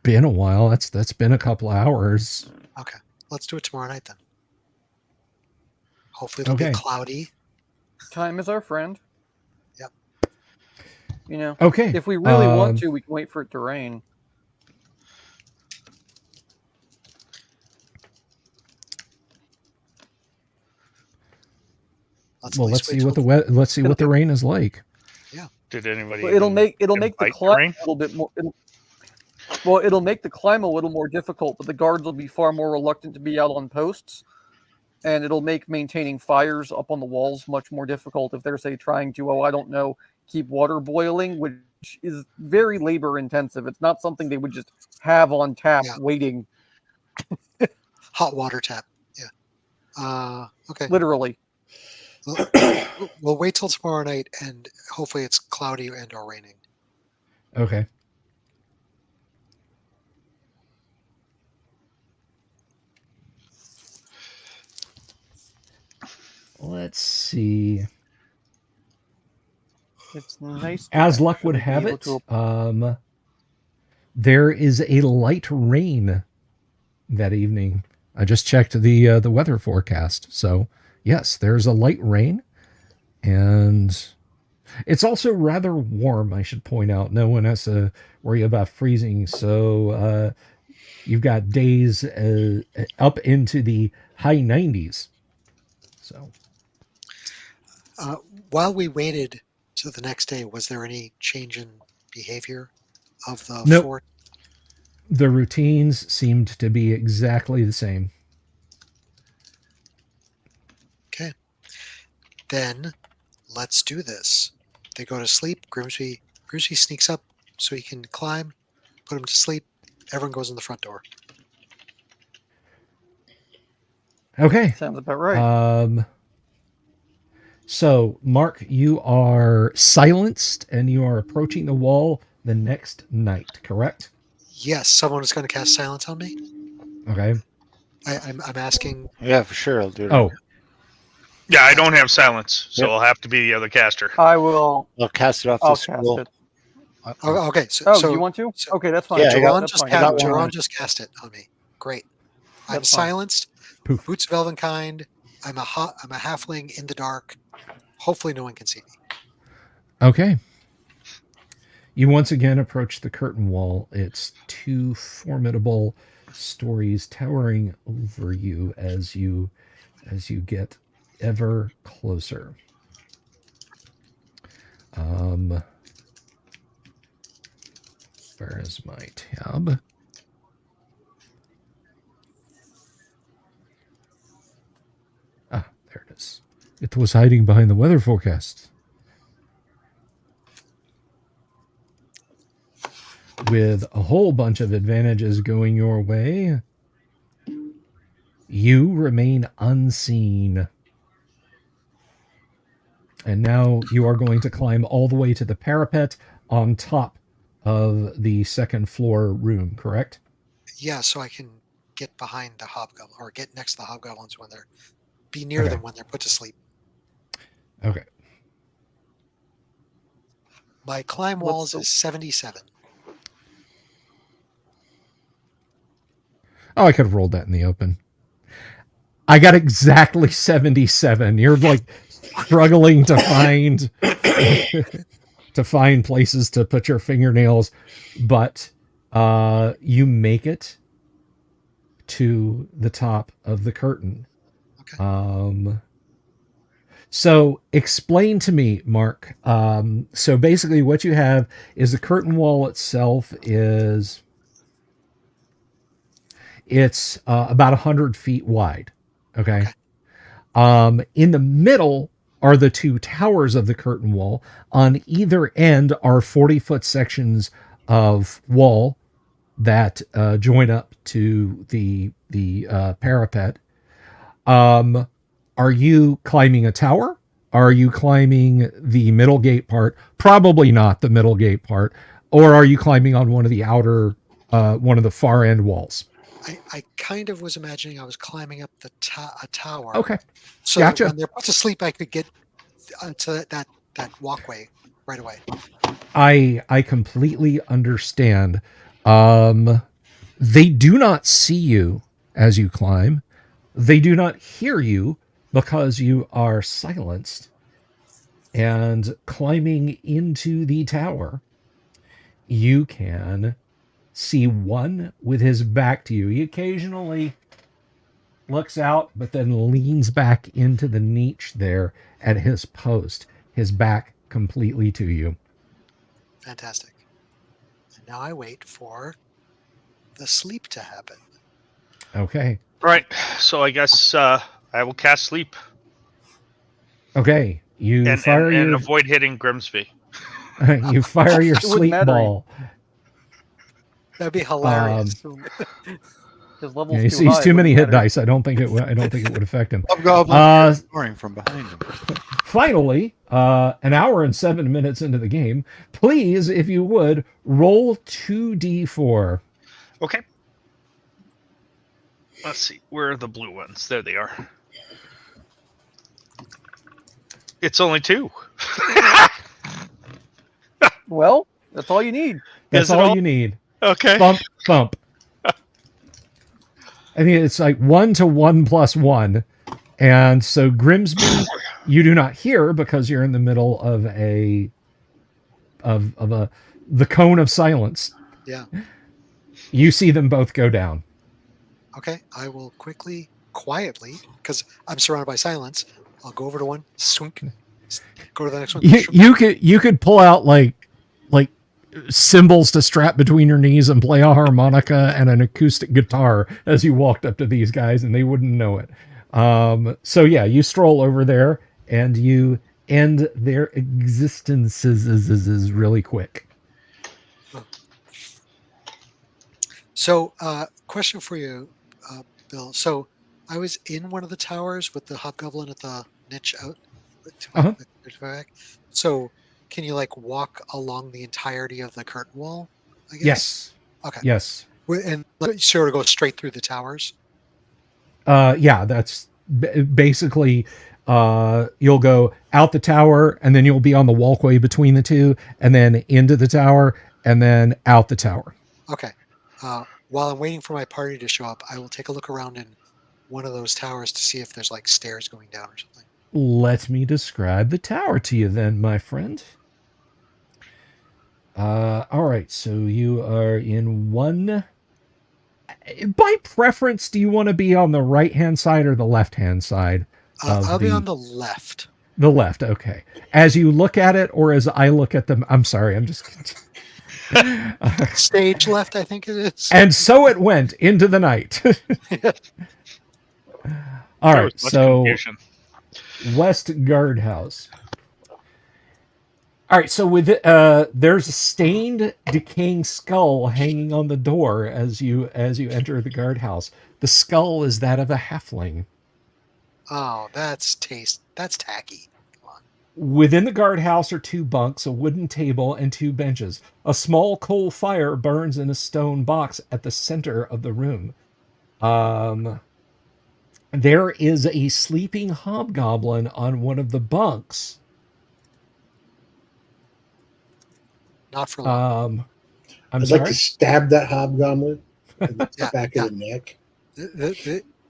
been a while. That's been a couple hours. Okay, let's do it tomorrow night then. Hopefully it'll be cloudy. Time is our friend. Yep. Okay. If we really want to, we can wait for it to rain. Let's see what the rain is like. Yeah. Did anybody? Well, it'll make the climb a little bit more. It'll make the climb a little more difficult, but the guards will be far more reluctant to be out on posts, and it'll make maintaining fires up on the walls much more difficult if they're, say, trying to, keep water boiling, which is very labor intensive. It's not something they would just have on tap waiting. Hot water tap. Yeah. Okay. Literally. We'll wait till tomorrow night, and hopefully it's cloudy and or raining. Okay. Let's see. It's nice. As luck would have it, there is a light rain that evening. I just checked the weather forecast. So, yes, there's a light rain. And it's also rather warm, I should point out. No one has to worry about freezing. So, you've got days up into the high 90s. So, while we waited to the next day, was there any change in behavior of the fort? The routines seemed to be exactly the same. Okay. Then let's do this. They go to sleep. Grimsby sneaks up so he can climb, put him to sleep. Everyone goes in the front door. Okay. Sounds about right. So, Mark, you are silenced and you are approaching the wall the next night, correct? Yes, someone is going to cast silence on me. Okay. I'm asking. Yeah, for sure. I'll do it. Oh. Yeah, I don't have silence, so I'll have to be the other caster. I will. I'll cast it off the scroll. Cast it. Okay. So you want to? Okay, that's fine. Yeah, Jaron just cast it on me. Great. I'm silenced. Poof. Boots of Elvenkind. I'm a halfling in the dark. Hopefully no one can see me. Okay. You once again approach the curtain wall. It's two formidable stories towering over you as you get ever closer. Where is my tab? Ah, there it is. It was hiding behind the weather forecast. With a whole bunch of advantages going your way, you remain unseen. And now you are going to climb all the way to the parapet on top of the second floor room, correct? Yeah, so I can get behind the hobgoblin, or get next to the hobgoblins when they're, be near them when they're put to sleep. Okay. My climb walls is 77. Oh, I could have rolled that in the open. I got exactly 77. You're like struggling to find places to put your fingernails, but you make it to the top of the curtain. Okay. So explain to me, Mark. So basically what you have is the curtain wall itself is it's about 100 feet wide. Okay. In the middle are the two towers of the curtain wall. On either end are 40-foot sections of wall that join up to the parapet. Are you climbing a tower? Are you climbing the middle gate part? Probably not the middle gate part. Or are you climbing on one of the outer, one of the far end walls? I kind of was imagining I was climbing up a tower. Okay. So Gotcha. when they're put to sleep, I could get to that walkway right away. I completely understand. They do not see you as you climb. They do not hear you because you are silenced. And climbing into the tower, you can see one with his back to you. He occasionally looks out, but then leans back into the niche there at his post, his back completely to you. Fantastic. And now I wait for the sleep to happen. Okay. Right. So I guess I will cast sleep Okay. You and fire your avoid hitting Grimsby. you fire your It wouldn't sleep matter. ball. That'd be hilarious. His level's He too sees high, too it many wouldn't hit matter. dice. I don't think it would affect him. Hobgoblin snoring from behind him. Finally, an hour and 7 minutes into the game, please, if you would, roll 2d4. Okay. Let's see. Where are the blue ones? There they are. It's only 2. Well, that's all you need. That's Is it all all? you need. Okay. Thump, thump. I mean, it's like 1 to 1 plus 1. And so Grimsby, you do not hear because you're in the middle of the cone of silence. Yeah. You see them both go down. Okay. I will quietly, because I'm surrounded by silence, I'll go over to one, swink, go to the next one. You could pull out like cymbals to strap between your knees and play a harmonica and an acoustic guitar as you walked up to these guys, and they wouldn't know it. So yeah, you stroll over there and you end their existences really quick. So, question for you, Bill. So, I was in one of the towers with the hobgoblin at the niche out to my back. So, can you like walk along the entirety of the curtain wall? I guess. Yes. Okay. Yes. And like, sort of go straight through the towers. Yeah, that's basically you'll go out the tower and then you'll be on the walkway between the two and then into the tower and then out the tower. Okay. While I'm waiting for my party to show up, I will take a look around in one of those towers to see if there's like stairs going down or something. Let me describe the tower to you then, my friend. All right, so you are in one. By preference, do you want to be on the right-hand side or the left-hand side? I'll be on the left. The left, okay. As you look at it or as I look at them, I'm sorry, I'm just... Stage left, I think it is. And so it went into the night. All right, so confusion. West Guardhouse. All right, so with there's a stained, decaying skull hanging on the door as you enter the guardhouse. The skull is that of a halfling. Oh, that's tacky. Come on. Within the guardhouse are 2 bunks, a wooden table, and 2 benches. A small coal fire burns in a stone box at the center of the room. There is a sleeping hobgoblin on one of the bunks. Not for long. I'd like to stab that hobgoblin in the back of the neck.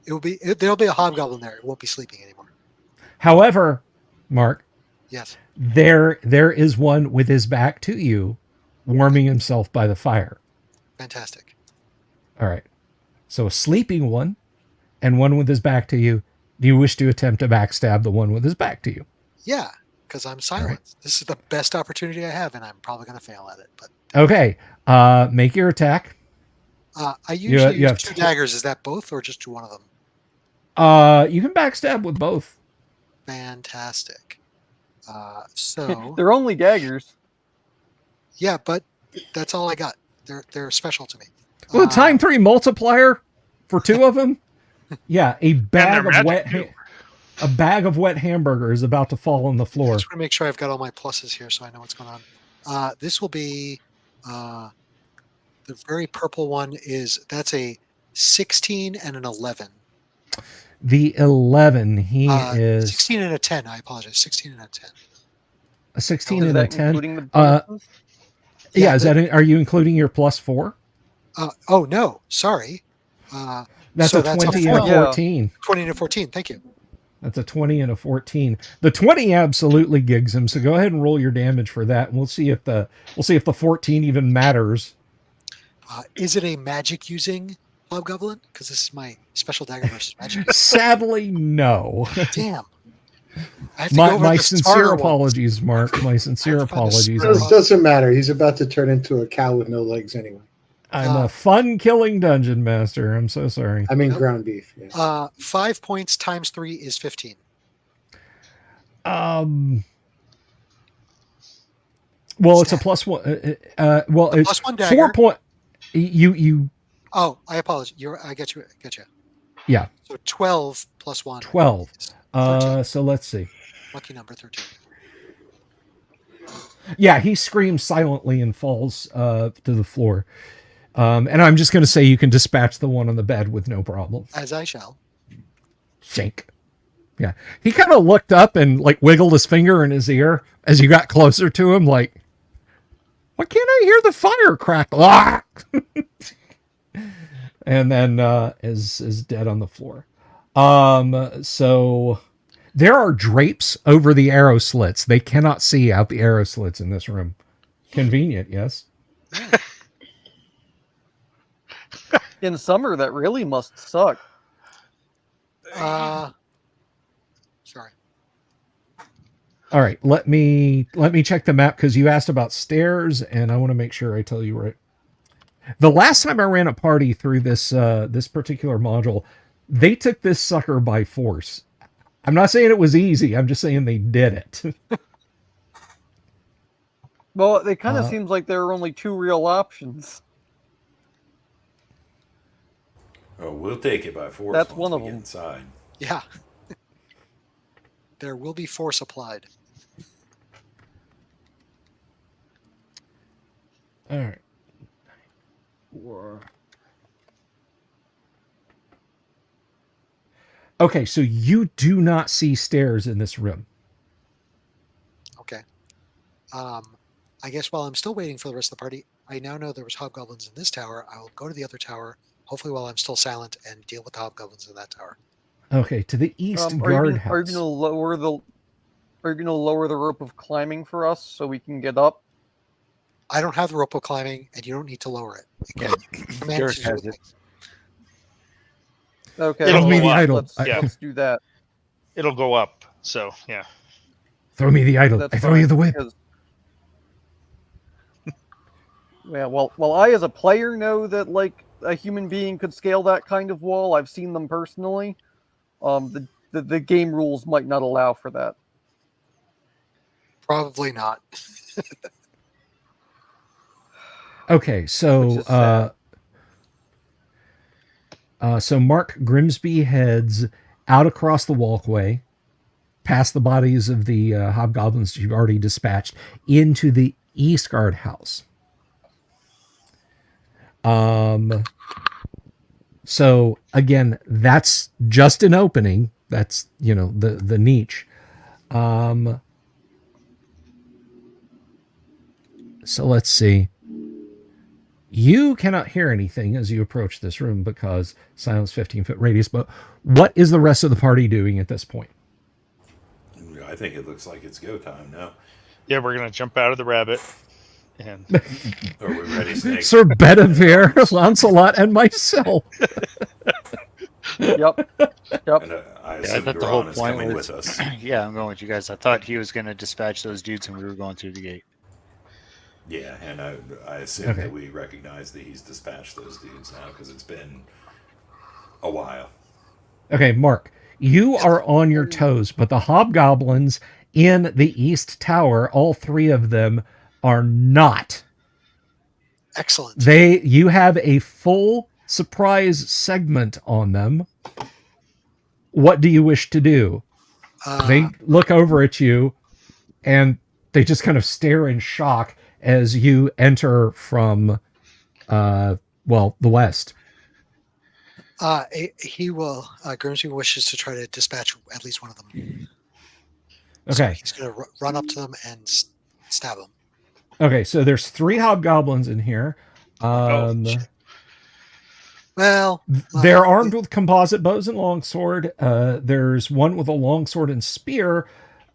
There'll be a hobgoblin there. It won't be sleeping anymore. However, Mark. Yes. There is one with his back to you, warming himself by the fire. Fantastic. All right. So a sleeping one and one with his back to you. Do you wish to attempt to backstab the one with his back to you? Yeah, because I'm silent. right. This is the best opportunity I have, and I'm probably going to fail at it. But Okay. Make your attack. I usually you use have 2 daggers. Is that both or just one of them? You can backstab with both. Fantastic. So They're only daggers. yeah, but that's all I got. They're special to me. Well, time 3 multiplier for 2 of them. Yeah, a bag they're of magic, too. a bag of wet hamburger is about to fall on the I floor. just want to make sure I've got all my pluses here so I know what's going on. This will be the very purple one that's a 16 and an 11. The 11, he is 16 and a 10. I apologize. 16 and a 10. a 16 Is and a that 10. including the bonuses? Yeah, is that? Are you including your +4? Oh no, sorry. That's so a 20 that's and a Yeah. 14. 20 and a 14. Thank you. That's a 20 and a 14. The 20 absolutely gigs him. So go ahead and roll your damage for that, and we'll see if the 14 even matters. Is it a magic using hobgoblin? Because this is my special dagger versus magic. Sadly, no. Damn. I have to go over My the sincere smarter ones. apologies, Mark. My sincere I find the apologies. smarter It doesn't matter. He's about to turn into a cow with no legs anyway. I'm a fun-killing dungeon master. I'm so sorry. I mean, Nope. ground beef. Yes. 5 points times 3 is 15. Well, it's a +1. Well, The it's +1 4 dagger. point. You. Oh, I apologize. I get you. Yeah, So 12 plus 1. 12. is 13. So let's see. Lucky number 13. Yeah, he screams silently and falls to the floor. And I'm just going to say you can dispatch the one on the bed with no problem. As I shall. Shake. Yeah. He kind of looked up and like wiggled his finger in his ear as you got closer to him, like, why can't I hear the fire crackle? Ah! And then is dead on the floor. So there are drapes over the arrow slits. They cannot see out the arrow slits in this room. Convenient, yes? In summer, that really must suck. Sorry. All right, let me check the map because you asked about stairs, and I want to make sure I tell you right. The last time I ran a party through this this particular module, they took this sucker by force. I'm not saying it was easy. I'm just saying they did it. Well, it kind of seems like there are only 2 real options. Oh, we'll take it by force. That's once one of we get them. inside. Yeah. There will be force applied. All right. Okay, so you do not see stairs in this room. Okay. I guess while I'm still waiting for the rest of the party, I now know there was hobgoblins in this tower. I will go to the other tower, hopefully while I'm still silent, and deal with the hobgoblins in that tower. Okay, to the east Are you guardhouse. going to lower the rope of climbing for us so we can get up? I don't have the rope of climbing, and you don't need to lower it. Yeah, Command Derek is your has it. thing. Okay, It'll Throw me go the up. idol. Let's do that. It'll go up. So yeah. Throw me the idol. That's I throw you fine, the whip. because- Yeah, well, I as a player know that like a human being could scale that kind of wall. I've seen them personally. The game rules might not allow for that. Probably not. Okay, Which so is sad. so Mark Grimsby heads out across the walkway, past the bodies of the hobgoblins you've already dispatched, into the east guard house. So again, that's just an opening. That's, you know, the niche. So let's see. You cannot hear anything as you approach this room because silence 15-foot radius. But what is the rest of the party doing at this point? I think it looks like it's go time now. Yeah, we're gonna jump out of the rabbit And Are we ready, Snake? Sir Bedivere, Lancelot, and myself. Yep. And I I assume thought the whole Duran is point coming was, with us. yeah, I'm going with you guys. I thought he was going to dispatch those dudes and we were going through the gate. Yeah, and I assume Okay. that we recognize that he's dispatched those dudes now because it's been a while. Okay, Mark, you are on your toes, but the hobgoblins in the East Tower, all three of them, are not. Excellent. You have a full surprise segment on them. What do you wish to do? They look over at you and they just kind of stare in shock as you enter from the west. He will. Grimsby wishes to try to dispatch at least one of them. So Okay. he's going to run up to them and stab them. Okay, so there's 3 hobgoblins in here. Well, They're armed with composite bows and longsword. There's one with a longsword and spear.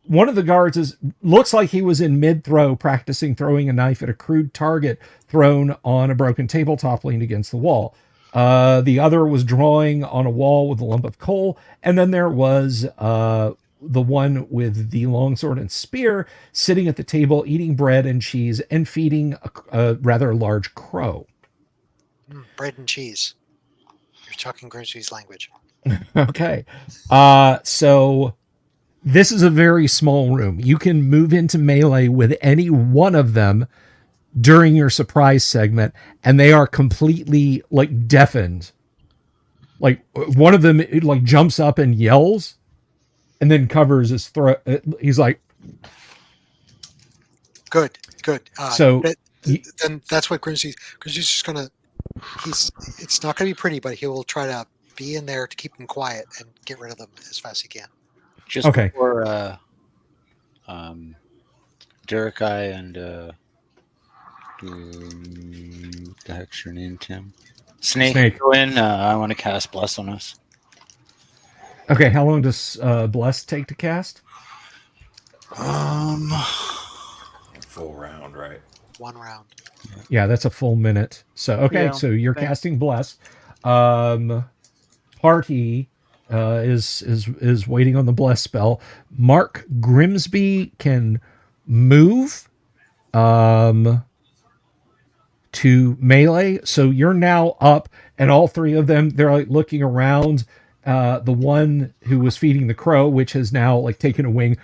One of the guards looks like he was in mid-throw practicing throwing a knife at a crude target thrown on a broken tabletop leaned against the wall. The other was drawing on a wall with a lump of coal. And then there was the one with the longsword and spear sitting at the table eating bread and cheese and feeding a rather large crow. bread and cheese. You're talking Grimsby's language. Okay. So this is a very small room. You can move into melee with any one of them during your surprise segment, and they are completely like deafened. Like one of them like jumps up and yells and then covers his throat. He's like, Good. So, Then that's what Grimsby's just gonna. It's not gonna be pretty, but he will try to be in there to keep them quiet and get rid of them as fast as he can. Just Okay. before Derek and what the heck's your name, Tim? Snake. Go in. I want to cast Bless on us. okay, how long does Bless take to cast? Full round, right? 1 round. Yeah, that's a full minute. So okay, Yeah, so you're thanks. casting Bless. Party is waiting on the Bless spell. Mark Grimsby can move to melee. So you're now up, and all 3 of them, they're like looking around. The one who was feeding the crow, which has now like taken a wing,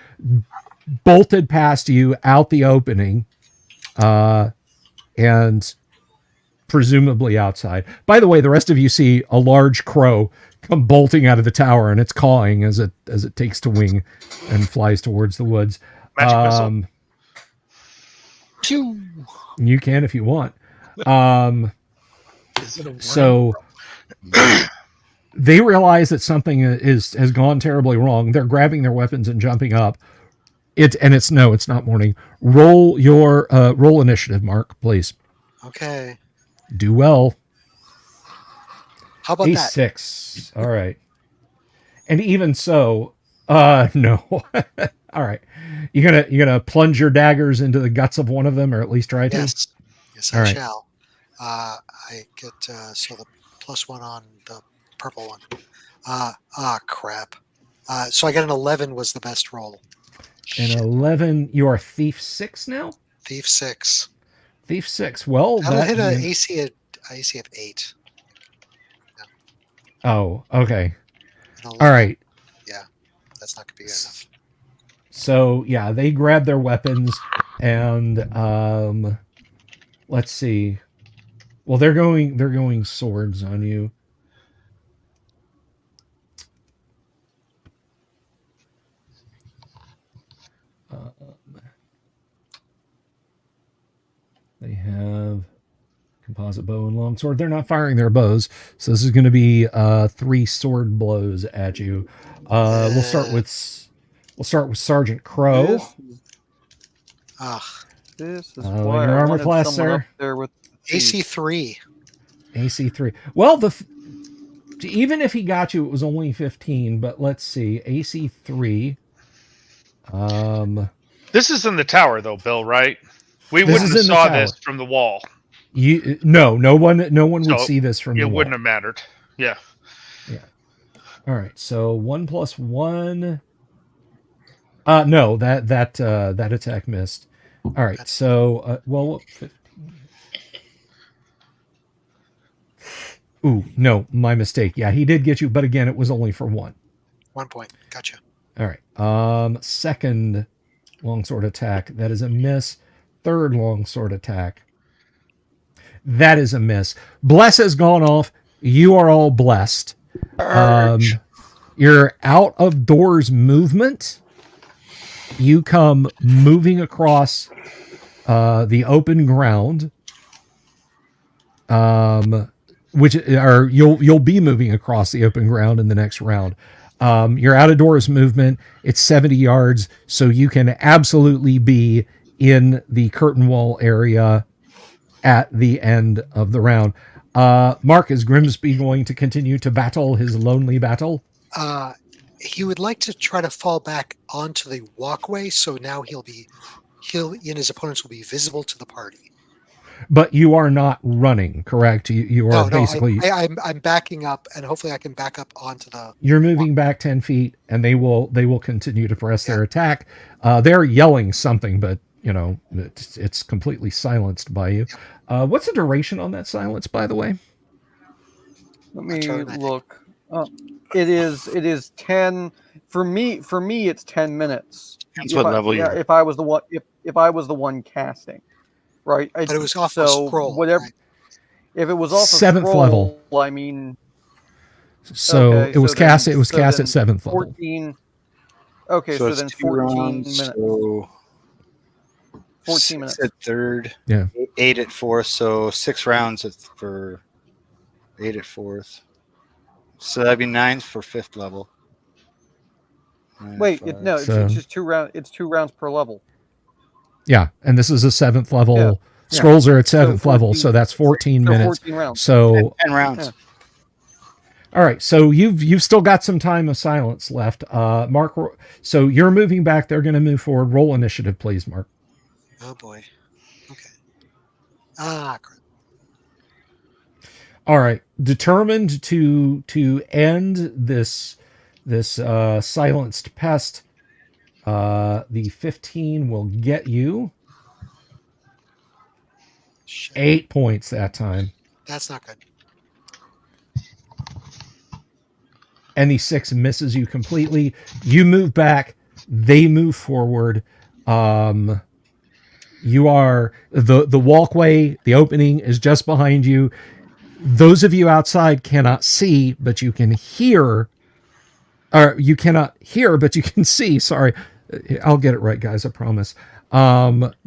bolted past you out the opening, and presumably outside. By the way, the rest of you see a large crow come bolting out of the tower, and it's cawing as it takes to wing and flies towards the woods. Magic missile. Phew. You can if you want. Is it a So they realize that something has gone terribly wrong. They're grabbing their weapons and jumping up. It's not morning. Roll your roll initiative, Mark, please. Okay. Do well. How about that? A6. All right. And even so, no. All right. You're gonna plunge your daggers into the guts of one of them, or at least try to. Yes, All I right. shall. I get so the +1 on the purple one. Crap. So I got an 11 was the best roll. And Shit. 11. You are Thief 6 now. Thief 6. Thief 6. Well, That'll that hit an AC of 8. Oh, okay. An All right. That's not gonna be good enough. So yeah, they grab their weapons and let's see. Well, they're going swords on you. They have composite bow and longsword. They're not firing their bows, so this is going to be 3 sword blows at you. We'll start with Sergeant Crow. This is Your why I armor wanted class, someone sir? up there with AC 3. AC 3. Well, even if he got you, it was only 15. But let's see, AC 3. This is in the tower, though, Bill, right? We This wouldn't is have in the saw tower. this from the wall. No one would So, see this from It the wall. wouldn't have mattered. Yeah. All right, so 1+1. No, that attack missed. All right, so well, 15. Ooh, no, my mistake. Yeah, he did get you, but again, it was only for 1. 1 point. Gotcha. All right. Second longsword attack. That is a miss. Third longsword attack. That is a miss. Bless has gone off. You are all blessed. Your out of doors movement. You come moving across the open ground. You'll be moving across the open ground in the next round. Your out of doors movement, it's 70 yards, so you can absolutely be in the curtain wall area at the end of the round. Mark, is Grimsby going to continue to battle his lonely battle? He would like to try to fall back onto the walkway, so now he and his opponents will be visible to the party. But you are not running, correct? You are basically. I'm backing up, and hopefully I can back up onto the. You're moving back 10 feet, and they will continue to press their attack. They're yelling something, but it's completely silenced by you. What's the duration on that silence, by the way? Let me look. It is 10 for me. For me, it's 10 minutes. That's what level you're at. If I was the one casting, right? But it was off a scroll. Whatever. Right? If it was off a 7th scroll, level. I mean. So okay, it was so cast. then- It was so cast then at 7th level. 14. Okay, so it's then 2 14 rounds, minutes. So 14 minutes. 6 at third. Yeah. 8 at fourth. So 6 rounds for 8 at fourth. So that'd be 9 for 5th level. 9 at Wait, 5. it's just 2 rounds. It's 2 rounds per level. Yeah, and this is a 7th level. Yeah. Scrolls are at 7th 14 level, so that's 14 minutes. 14 rounds. So 10 rounds. Yeah. all right, so you've still got some time of silence left. Mark, so you're moving back. They're going to move forward. Roll initiative, please, Mark. Oh boy. Okay. Crap. All right, determined to end this silenced pest. The 15 will get you Shit. 8 points that time, That's not good. and the 6 misses you completely. You move back. They move forward. You are the walkway. The opening is just behind you. Those of you outside cannot see, but you can hear. Or you cannot hear, but you can see. Sorry, I'll get it right, guys. I promise.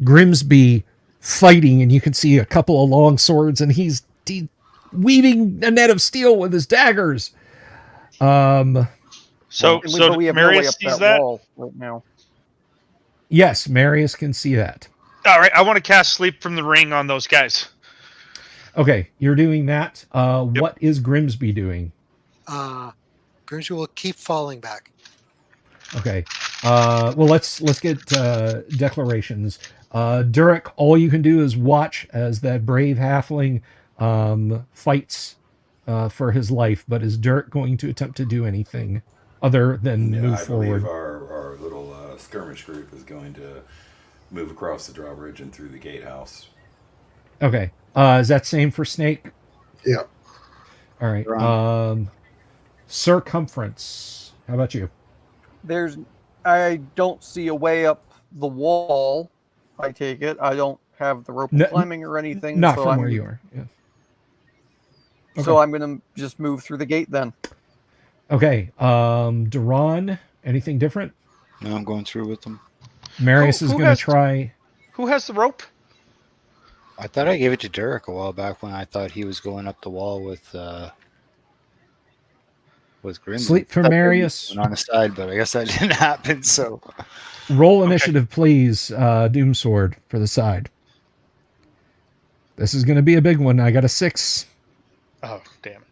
Grimsby fighting, and you can see a couple of long swords, and he's weaving a net of steel with his daggers. So But we have no way Marius up sees that that. wall right now. Yes, Marius can see that. All right, I want to cast Sleep from the Ring on those guys. Okay, you're doing that. What is Grimsby doing? Grimsby will keep falling back. Okay. Well, let's get declarations. Durek, all you can do is watch as that brave halfling fights for his life. But is Durek going to attempt to do anything other than move I forward? believe our little skirmish group is going to move across the drawbridge and through the gatehouse. Okay. Is that same for Snake? Yeah. All right. Circumference. How about you? I don't see a way up the wall. I take it. I don't have the rope climbing or anything. Not so from I'm, where you are. Yeah. So I'm going to just move through the gate then. Okay. Duran, anything different? No, I'm going through with them. Marius Who is going to has- try. Who has the rope? I thought I gave it to Derek a while back when I thought he was going up the wall with Grim. Sleep for Marius. On the side, but I guess that didn't happen. So Roll initiative, please. Doomsword for the side. This is going to be a big one. I got a 6. Oh, damn it.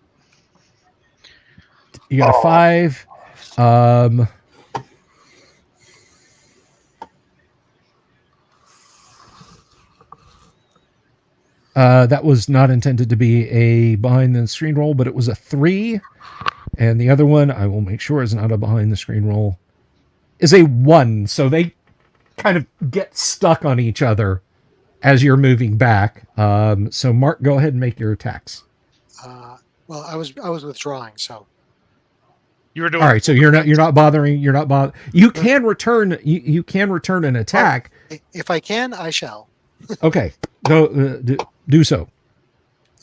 You got a 5. That was not intended to be a behind the screen roll, but it was a 3. And the other one, I will make sure is not a behind the screen roll, is a 1. So they kind of get stuck on each other as you're moving back. So Mark, go ahead and make your attacks. Well, I was withdrawing, so You were doing All right, so you're not bothering. You can return. You can return an attack. if I can, I shall. Okay, go do so.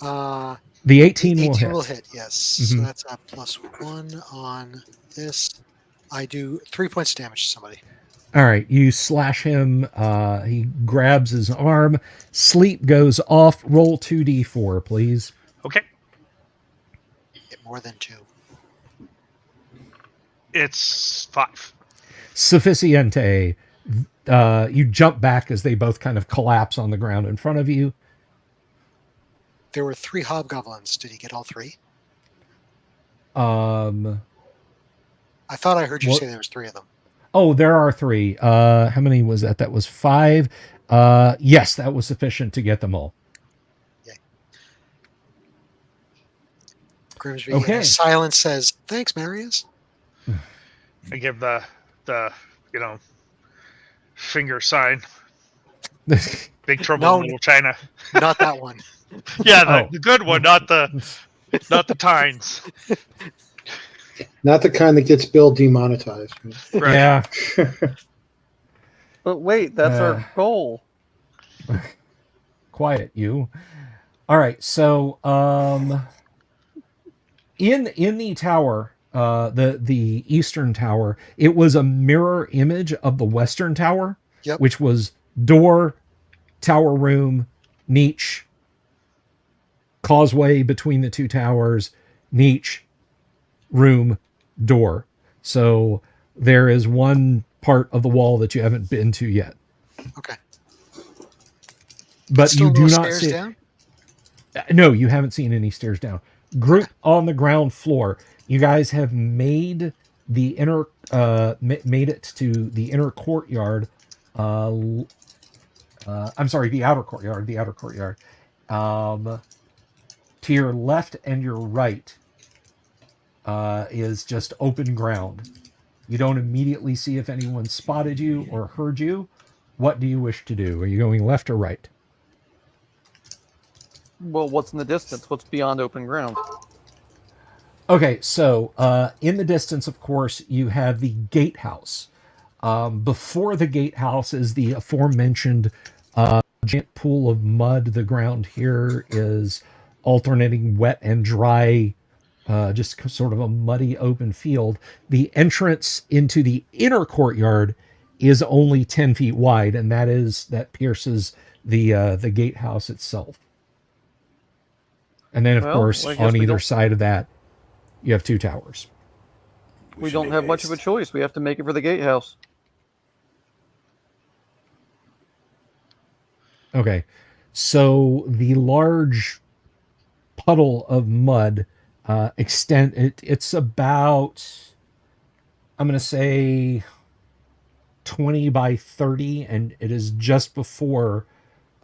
The 18 will hit. Will hit, yes. Mhm. So that's a +1 on this. I do 3 points of damage to somebody. All right, you slash him. He grabs his arm. Sleep goes off. Roll 2d4, please. Okay. Get more than 2. It's 5. Sufficiente. You jump back as they both kind of collapse on the ground in front of you. There were 3 hobgoblins. Did he get all 3? I thought I heard you say there was 3 of them. Oh, there are 3. How many was that? That was 5. Yes, that was sufficient to get them all. Yay. Grimsby Okay. in silence says, "Thanks, Marius." I give the finger sign. Big Trouble No. in Little China. Not that one. Yeah, the good one, not the tines. Not the kind that gets Bill demonetized. Right. Yeah. But wait, that's our goal. Quiet, you. All right, so in the tower, the eastern tower, it was a mirror image of the western tower, Yep. which was door, tower room, niche, causeway between the two towers, niche, room, door. So there is one part of the wall that you haven't been to yet. Okay. But Still you do no not stairs see. down? No, you haven't seen any stairs down. Group on the ground floor. You guys have made the inner, made it to the inner courtyard. I'm sorry, the outer courtyard. The outer courtyard. To your left and your right is just open ground. You don't immediately see if anyone spotted you or heard you. What do you wish to do? Are you going left or right? Well, what's in the distance? What's beyond open ground? Okay, so in the distance, of course, you have the gatehouse. Before the gatehouse is the aforementioned giant pool of mud. The ground here is alternating wet and dry, just sort of a muddy open field. The entrance into the inner courtyard is only 10 feet wide, and that pierces the gatehouse itself. And then, of course, I guess on we either don't- side of that, you have 2 towers. We don't have much of a choice. We have to make it for the gatehouse. Okay, so the large puddle of mud it's about, I'm going to say 20 by 30, and it is just before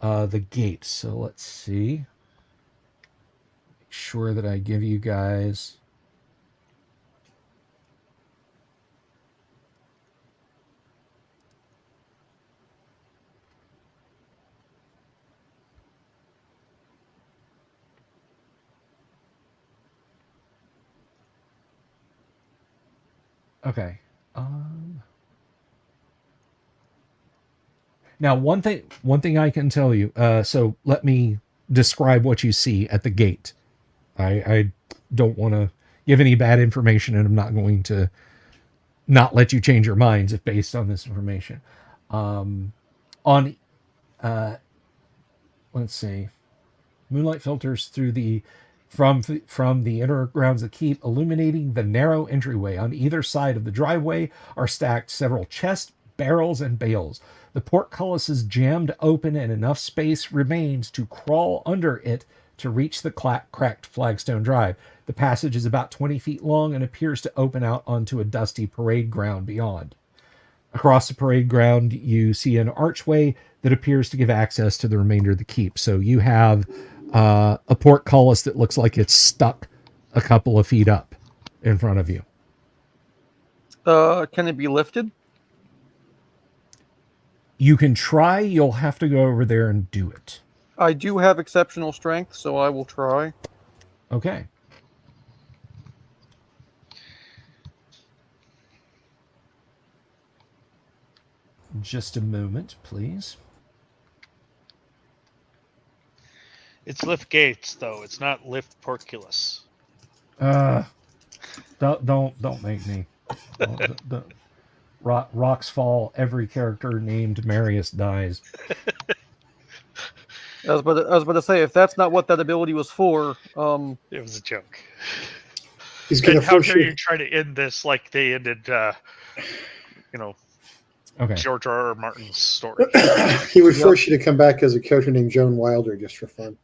the gate. So let's see. Make sure that I give you guys. Okay. Now, one thing I can tell you. So let me describe what you see at the gate. I don't want to give any bad information, and I'm not going to not let you change your minds if based on this information. Let's see. Moonlight filters through from the inner grounds of the keep, illuminating the narrow entryway. On either side of the driveway are stacked several chests, barrels, and bales. The portcullis is jammed open, and enough space remains to crawl under it to reach the cracked flagstone drive. The passage is about 20 feet long and appears to open out onto a dusty parade ground beyond. Across the parade ground, you see an archway that appears to give access to the remainder of the keep. So you have a portcullis that looks like it's stuck a couple of feet up in front of you. Can it be lifted? You can try. You'll have to go over there and do it. I do have exceptional strength, so I will try. Okay. Just a moment, please. It's lift gates, though. It's not lift portcullis. Don't make me. Rocks fall. Every character named Marius dies. I was about to say, if that's not what that ability was for, It was a joke. He's going to How force dare you. you try to end this like they ended, Okay. George R.R. Martin's story? He would force you to come back as a character named Joan Wilder just for fun.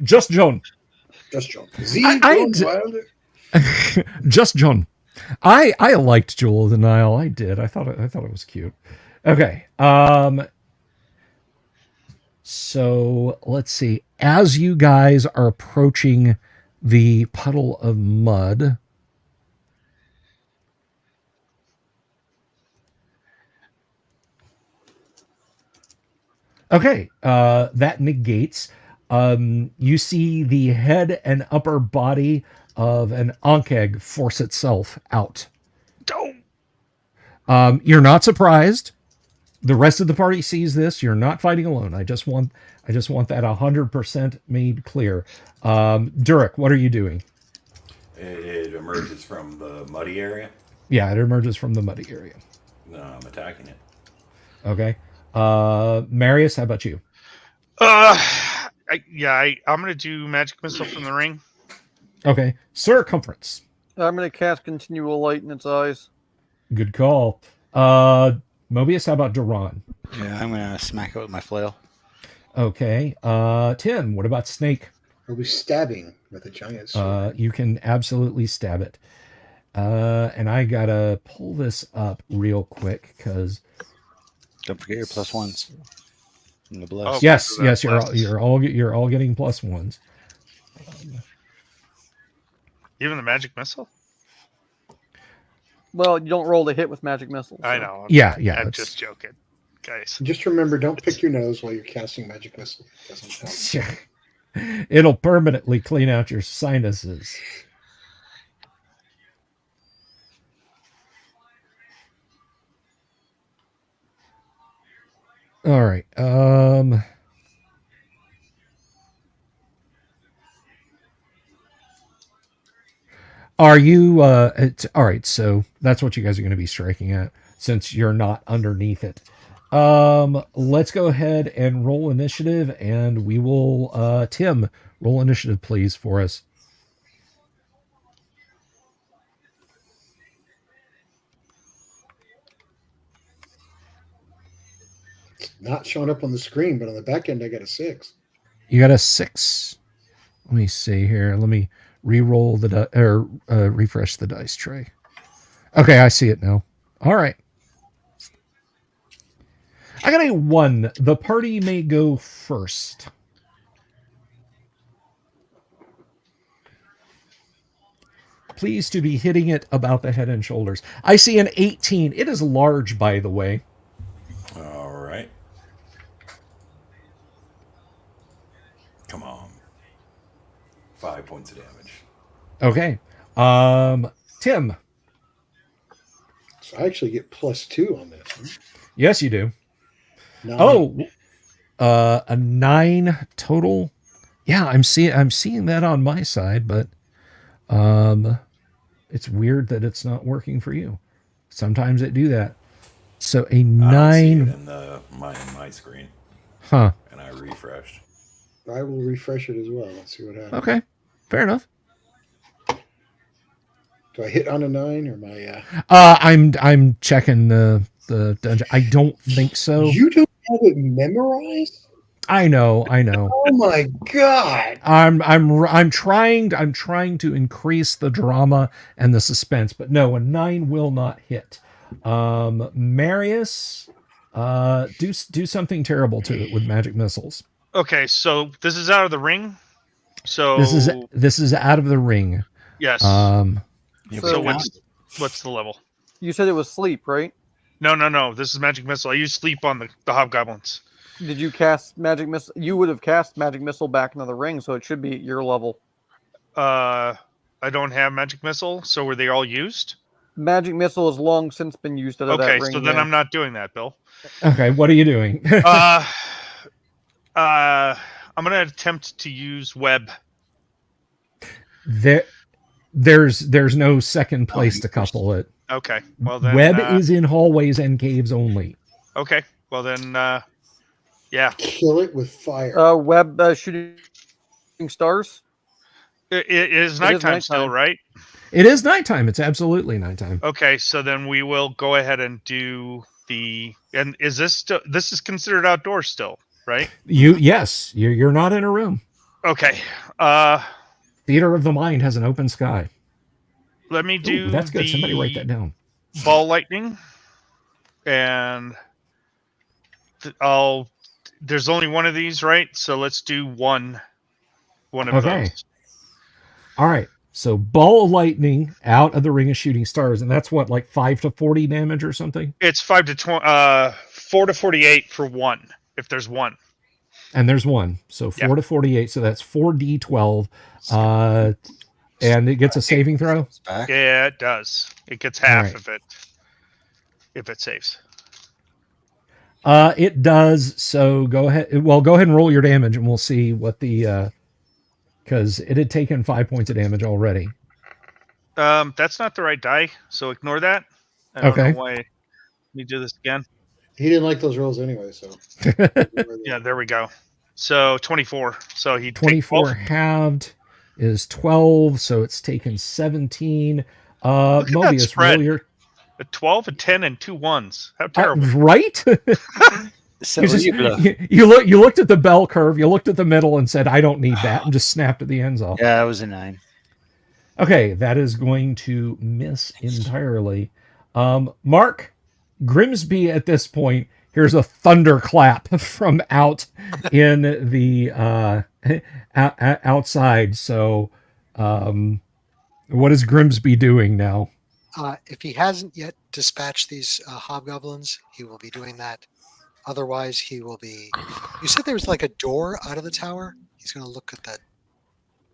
Just John. Just Joan. Z. I Joan d- Wilder. Just John. I liked Jewel of the Nile. I did. I thought it was cute. Okay. So let's see. As you guys are approaching the puddle of mud, okay, that negates. You see the head and upper body of an Ankeg force itself out. Don't. You're not surprised. The rest of the party sees this. You're not fighting alone. I just want that 100% made clear. Durek, what are you doing? It emerges from the muddy area. Yeah, it emerges from the muddy area. No, I'm attacking it. Okay. Marius, how about you? I'm gonna do magic missile from the ring. Okay. Circumference. I'm going to cast continual light in its eyes. Good call. Mobius, how about Duran? Yeah, I'm gonna smack it with my flail. Okay. Tim, what about Snake? I'll be stabbing with a giant sword. You can absolutely stab it. And I gotta pull this up real quick because Don't forget your plus ones. From the bless. Oh. yes, That's you're all getting plus ones. Even the magic missile. Well, you don't roll the hit with magic missiles. I so- know. Yeah, I'm that's- just joking, guys. Just remember, don't pick your nose while you're casting magic missile. It doesn't help. It'll permanently clean out your sinuses. All right. Are you all right, so that's what you guys are going to be striking at since you're not underneath it. Let's go ahead and roll initiative, and we will Tim, roll initiative please for us. Not showing up on the screen, but on the back end, I got a 6. You got a 6. Let me see here. Let me re-roll the refresh the dice tray. Okay, I see it now. All right. I got a 1. The party may go first. Pleased to be hitting it about the head and shoulders. I see an 18. It is large, by the way. All right. Come on. 5 points of damage. Okay. Tim. So I actually get +2 on this. Huh? Yes, you do. 9. Oh, a 9 total. Yeah, I'm seeing that on my side, but it's weird that it's not working for you. Sometimes it do that. So a I don't see 9. it in my screen, Huh. and I refreshed. I will refresh it as well. Let's see what happens. Okay. Fair enough. Do I hit on a 9 or my? I'm checking the dungeon. I don't think so. You don't have it memorized? I know. Oh my god! I'm trying to increase the drama and the suspense, but no, a 9 will not hit. Marius, do something terrible to it with magic missiles. Okay, so this is out of the ring. So This is out of the ring. yes. Yeah, So but What's the level? you said it was sleep, right? No. This is magic missile. I use sleep on the hobgoblins. Did you cast magic missile? You would have cast magic missile back into the ring, so it should be at your level. I don't have magic missile, so were they all used? Magic missile has long since been used out of that Okay, ring. so then yeah. I'm not doing that, Bill. Okay, what are you doing? I'm gonna attempt to use web. There's no second place to couple it. Okay, well then. Web is in hallways and caves only. Okay, well then. Yeah. Kill it with fire. Web shooting stars. It is nighttime still, right? It is nighttime. It's absolutely nighttime. Okay, so then we will go ahead and do the. And is this still? This is considered outdoors still, right? Yes, you're not in a room. Okay. Theater of the mind has an open sky. Let me do. Ooh, that's good. Somebody write that down. Ball lightning, and there's only one of these, right? So let's do one of those. All right. So ball of lightning out of the ring of shooting stars, and that's what, like 5 to 40 damage or something. It's 4 to 48 for one. If there's one, and there's one, so 4 to 48. So that's 4d12, and it gets a saving throw. Yeah, it does. It gets half of it if it saves. It does. So go ahead. Well, go ahead and roll your damage, and we'll see what the. Because it had taken 5 points of damage already. That's not the right die, so ignore that. I don't know why. Let me do this again. He didn't like those rolls anyway, so. Yeah, there we go. So 24. So he 24 halved is 12, so it's taken 17. Mobius, roll your a 12, a 10, and 2 1s. How terrible! Right? So you looked at the bell curve, you looked at the middle, and said, "I don't need that," and just snapped at the ends off. Yeah, it was a 9. Okay, that is going to miss entirely. Mark Grimsby at this point here's a thunderclap from out in the outside. So, what is Grimsby doing now? If he hasn't yet dispatched these hobgoblins, he will be doing that. Otherwise, he will be. You said there was like a door out of the tower. He's going to look at that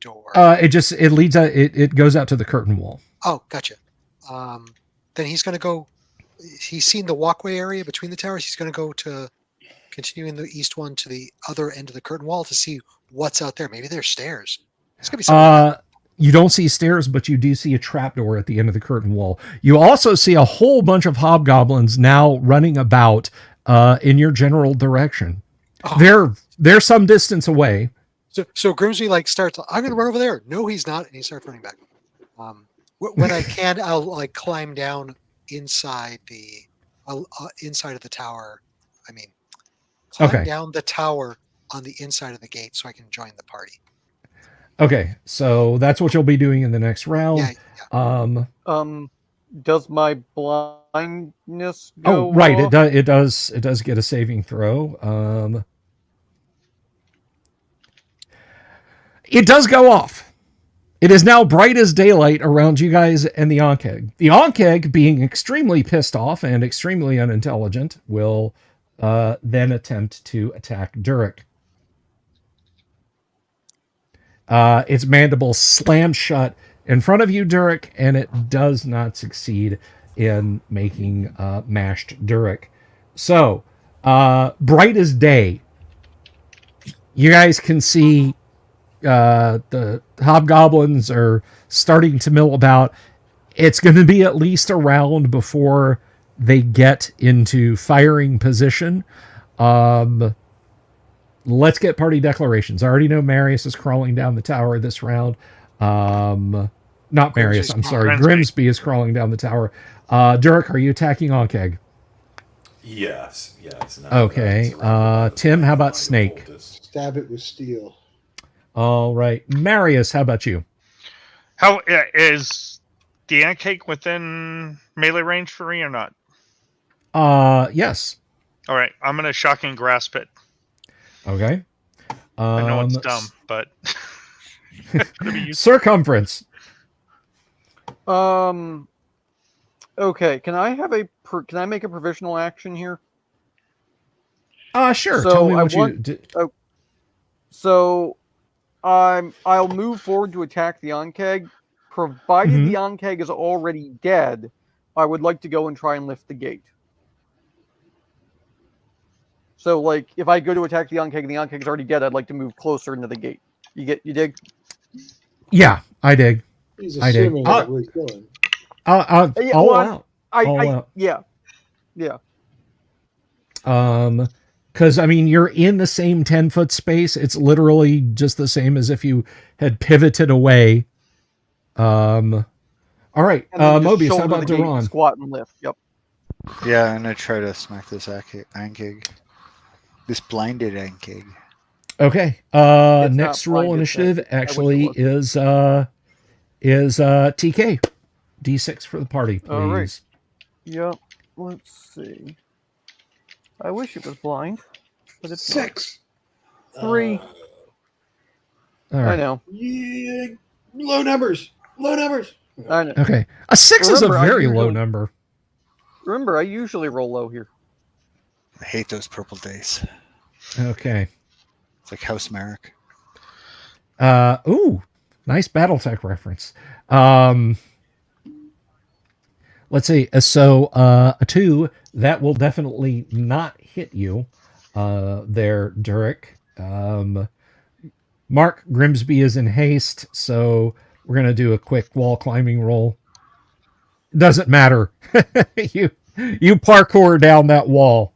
door. It leads out. It goes out to the curtain wall. Oh, gotcha. Then he's going to go. He's seen the walkway area between the towers. He's going to go to continuing the east one to the other end of the curtain wall to see what's out there. Maybe there's stairs. It's going to be something. You don't see stairs, but you do see a trapdoor at the end of the curtain wall. You also see a whole bunch of hobgoblins now running about in your general direction. Oh. They're some distance away. So Grimsby starts. I'm going to run over there. No, he's not, and he starts running back. When I can, I'll climb down inside the inside of the tower. Climb down the tower on the inside of the gate so I can join the party. Okay, so that's what you'll be doing in the next round. Yeah. Does my blindness go right, off? It does get a saving throw. It does go off. It is now bright as daylight around you guys and the Onkeg. The Onkeg, being extremely pissed off and extremely unintelligent, will then attempt to attack Durek. Its mandible slams shut in front of you, Durek, and it does not succeed in making mashed Durek. So, bright as day, you guys can see the hobgoblins are starting to mill about. It's going to be at least a round before they get into firing position. Let's get party declarations. I already know Marius is crawling down the tower this round. Not Marius, I'm sorry. Grimsby is crawling down the tower. Durek, are you attacking Onkeg? Yes. Okay. Tim, how about Snake? Stab it with steel. All right. Marius, how about you? How is the Antcake within melee range for me or not? Yes. All right, I'm gonna shocking grasp it. Okay. I know it's dumb, but could be useful. Circumference. Okay. Can I make a provisional action here? Sure. So Tell me I what want- you did. So I'll move forward to attack the Ankeg. Provided Mhm. the Ankeg is already dead, I would like to go and try and lift the gate. So, like, if I go to attack the Ankeg and the Ankeg is already dead, I'd like to move closer into the gate. You dig? Yeah, I dig. He's I dig. assuming that we're killing. I'll Yeah, all well, out. All out. Yeah. Because I mean, you're in the same 10-foot space. It's literally just the same as if you had pivoted away. All right, And then just Mobius, how shoulder about the gate, Duran? squat and lift. Yep. Yeah, I'm gonna try to smack this Ankeg. This blinded Ankeg. Okay. It's Next not roll blinded, initiative I wish it actually was. is TK. D6 for the party, please. All right. Yep. Let's see. I wish it was blind, but it's 6. not. 3. All I right. know. Yeah, low numbers. Low numbers. I know. Okay. A 6 is a Remember, I very low usually- number. Remember, I usually roll low here. I hate those purple dice. Okay. It's like House Merrick. Ooh, nice BattleTech reference. Let's see. So a 2 that will definitely not hit you. There, Durek. Mark Grimsby is in haste, so we're gonna do a quick wall climbing roll. Doesn't matter. you parkour down that wall.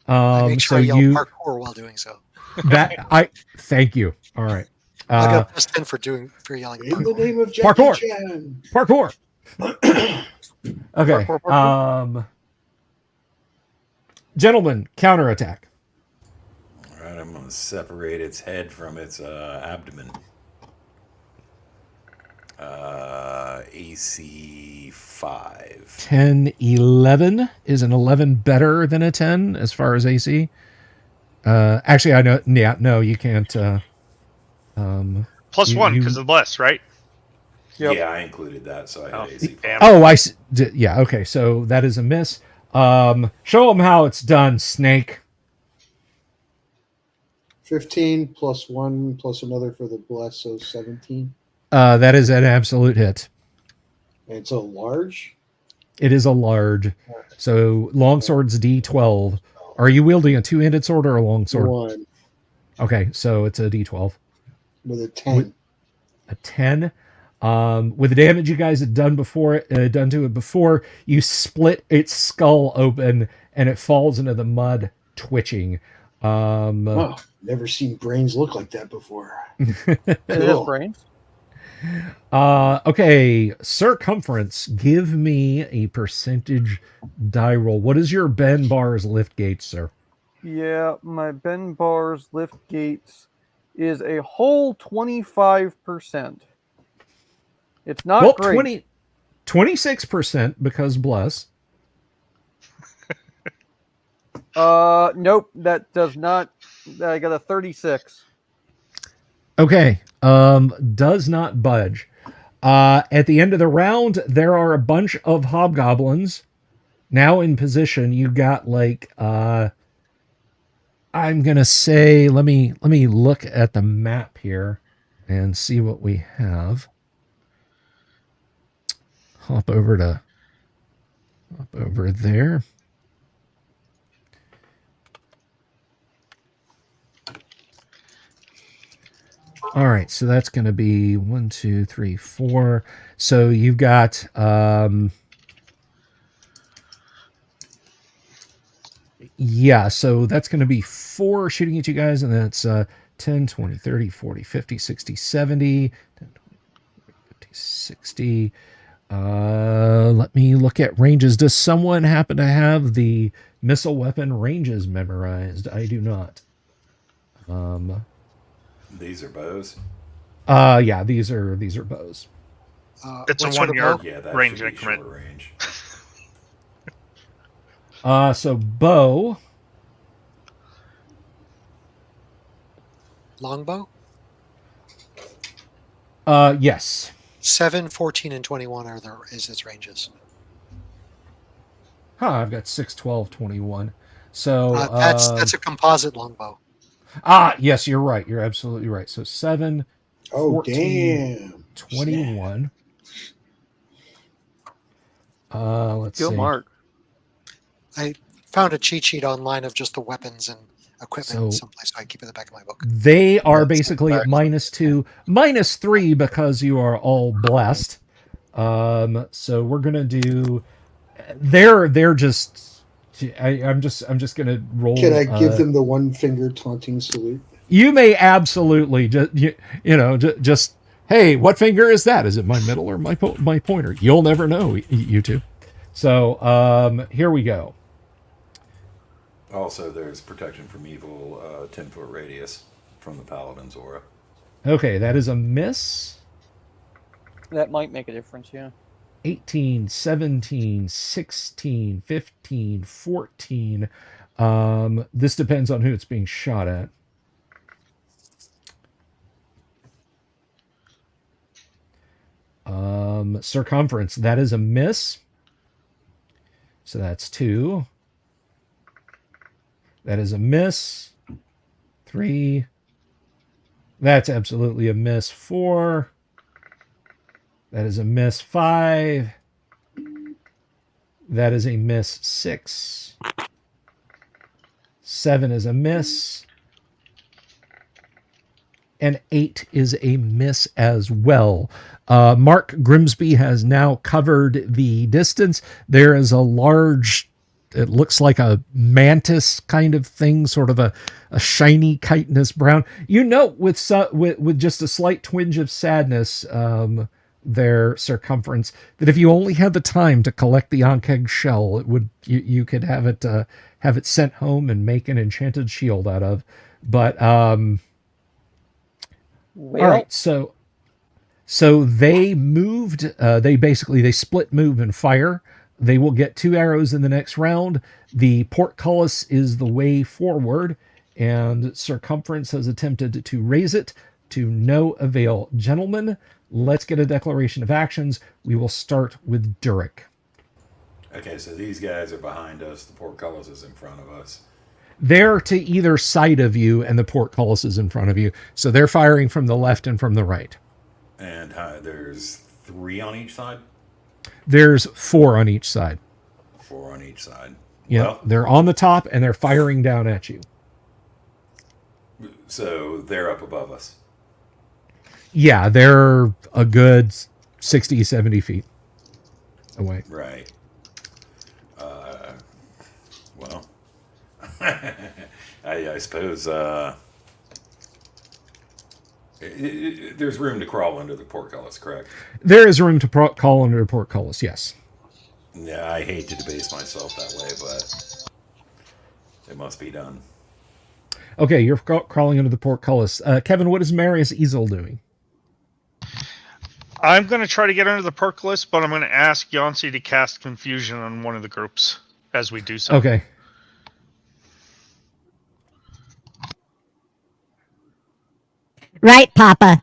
I make sure so I yell you parkour while doing so. that I thank you. All right. I got a +10 for yelling In the parkour. name of Jackie Parkour. Chan. Parkour. Okay. Parkour. Gentlemen, counterattack. All right, I'm going to separate its head from its abdomen. AC 5. 10, 11. Is an 11 better than a 10 as far as AC? Actually, I know. Yeah, no, you can't. +1 you- because of less, right? Yep. Yeah, I included that, so I had Oh, AC 5. damn. Oh, yeah, okay, so that is a miss. Show them how it's done, Snake. 15 plus 1 plus another for the bless, so 17. That is an absolute hit. And it's a large. It is a large. So longsword's D12. Are you wielding a two-handed sword or a longsword? 1 Okay, so it's a D12. with a 10. A 10. With the damage you guys had done to it before, you split its skull open and it falls into the mud, twitching. Oh, never seen brains look like that before. It is Cool. brains. Okay, circumference. Give me a percentage die roll. What is your Ben Bar's lift gauge, sir? Yeah, my Ben Bar's lift gates is a whole 25%. It's not Well, great. 26% because bless. Nope, that does not. I got a 36. Okay, does not budge. At the end of the round, there are a bunch of hobgoblins now in position. You got like I'm gonna say, let me look at the map here and see what we have. Hop over there. All right, so that's going to be 1, 2, 3, 4. So you've got yeah, so that's going to be 4 shooting at you guys, and that's 10, 20, 30, 40, 50, 60, 70, 10, 20, 50, 60. Let me look at ranges. Does someone happen to have the missile weapon ranges memorized? I do not. These are bows. Yeah, these are bows. It's a what sort 1 of yard bow? Yeah, that range should be increment. short range. So bow. Longbow? Yes. 7, 14, and 21 is its ranges. I've got 6, 12, 21. So That's a composite longbow. yes, you're right. You're absolutely right. So 7, Oh, 14, damn. 21. Let's Go, see. Mark. I found a cheat sheet online of just the weapons and equipment So- someplace, so I keep it in the back of my book. They are That's basically at exactly- -2, -3 because you are all blessed. So we're gonna do. They're just. I'm just gonna roll. Can I give them the one finger taunting salute? You may absolutely just. Hey, what finger is that? Is it my middle or my pointer? You'll never know, you two. So here we go. Also, there's protection from evil, 10-foot radius from the Paladin's aura. Okay, that is a miss. That might make a difference, yeah. 18, 17, 16, 15, 14. This depends on who it's being shot at. Circumference, that is a miss. So that's 2. That is a miss. 3. That's absolutely a miss. 4. That is a miss. 5. That is a miss. 6. 7 is a miss. And 8 is a miss as well. Mark Grimsby has now covered the distance. There is a large, it looks like a mantis kind of thing, sort of a shiny chitinous brown. You note with just a slight twinge of sadness, their circumference, that if you only had the time to collect the Ankeg shell, it would you could have it sent home and make an enchanted shield out of. But Well, all right, so they moved. They split move and fire. They will get 2 arrows in the next round. The portcullis is the way forward, and Circumference has attempted to raise it to no avail. Gentlemen, let's get a declaration of actions. We will start with Durek. Okay, so these guys are behind us. The portcullis is in front of us. They're to either side of you, and the portcullis is in front of you. So they're firing from the left and from the right. And there's 3 on each side? There's 4 on each side. 4 on each side. Yeah, Well, they're on the top, and they're firing down at you. so they're up above us. Yeah, they're a good 60, 70 feet away. Right. Well, I suppose there's room to crawl under the portcullis, correct? There is room to call under the portcullis, yes. Yeah, I hate to debase myself that way, but it must be done. Okay, you're crawling under the portcullis. Kevin, what is Marius Easel doing? I'm going to try to get under the portcullis, but I'm going to ask Yancey to cast confusion on one of the groups as we do so. Okay. Right, Papa.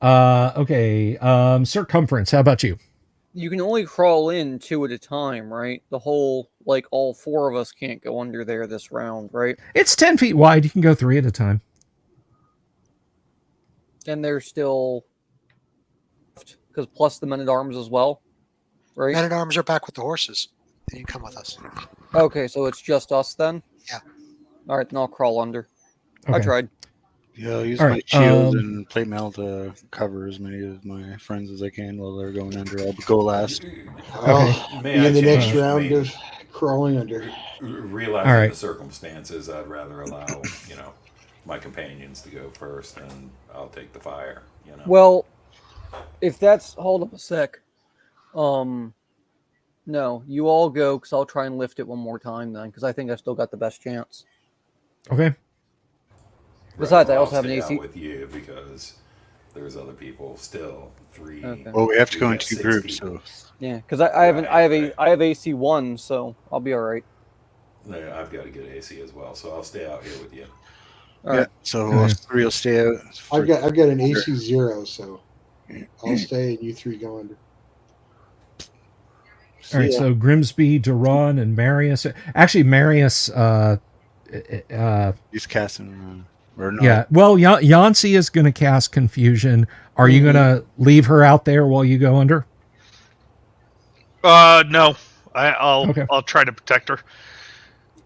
Okay. Circumference, how about you? you can only crawl in 2 at a time, right? The whole, like, all 4 of us can't go under there this round, right? It's 10 feet wide. You can go 3 at a time. And they're still, because plus the men-at-arms as well, right? Men-at-arms are back with the horses. They can come with us. Okay, so it's just us then? Yeah. All right, then I'll crawl under. Okay. I tried. Yeah, I'll use All my right, shield and plate mail to cover as many of my friends as I can while they're going under. I'll go last. I'll May be I in the next change round my- of crawling under. Realizing All right. the circumstances, I'd rather allow, my companions to go first, and I'll take the fire, Well, if that's... Hold up a sec. No, you all go, because I'll try and lift it one more time then, because I think I still got the best chance. Okay. Besides, I I'll also have an stay AC. out with you because There's other people still. 3. Okay. Well, we have to we've go in got 2 6 groups, people. so Yeah, because I have Right. I have AC 1, so I'll be all right. No, I've got to get AC as well, so I'll stay out here with you. All yeah. right. So Okay. us 3 will stay out. I've got an AC 0, so I'll stay and you 3 go under. All right, so Grimsby, Duran, and Marius. Actually, Marius. He's casting. Or no, Yeah. Well, Yancy is going to cast Confusion. Are you Mhm. going to leave her out there while you go under? No. I'll Okay. I'll try to protect her.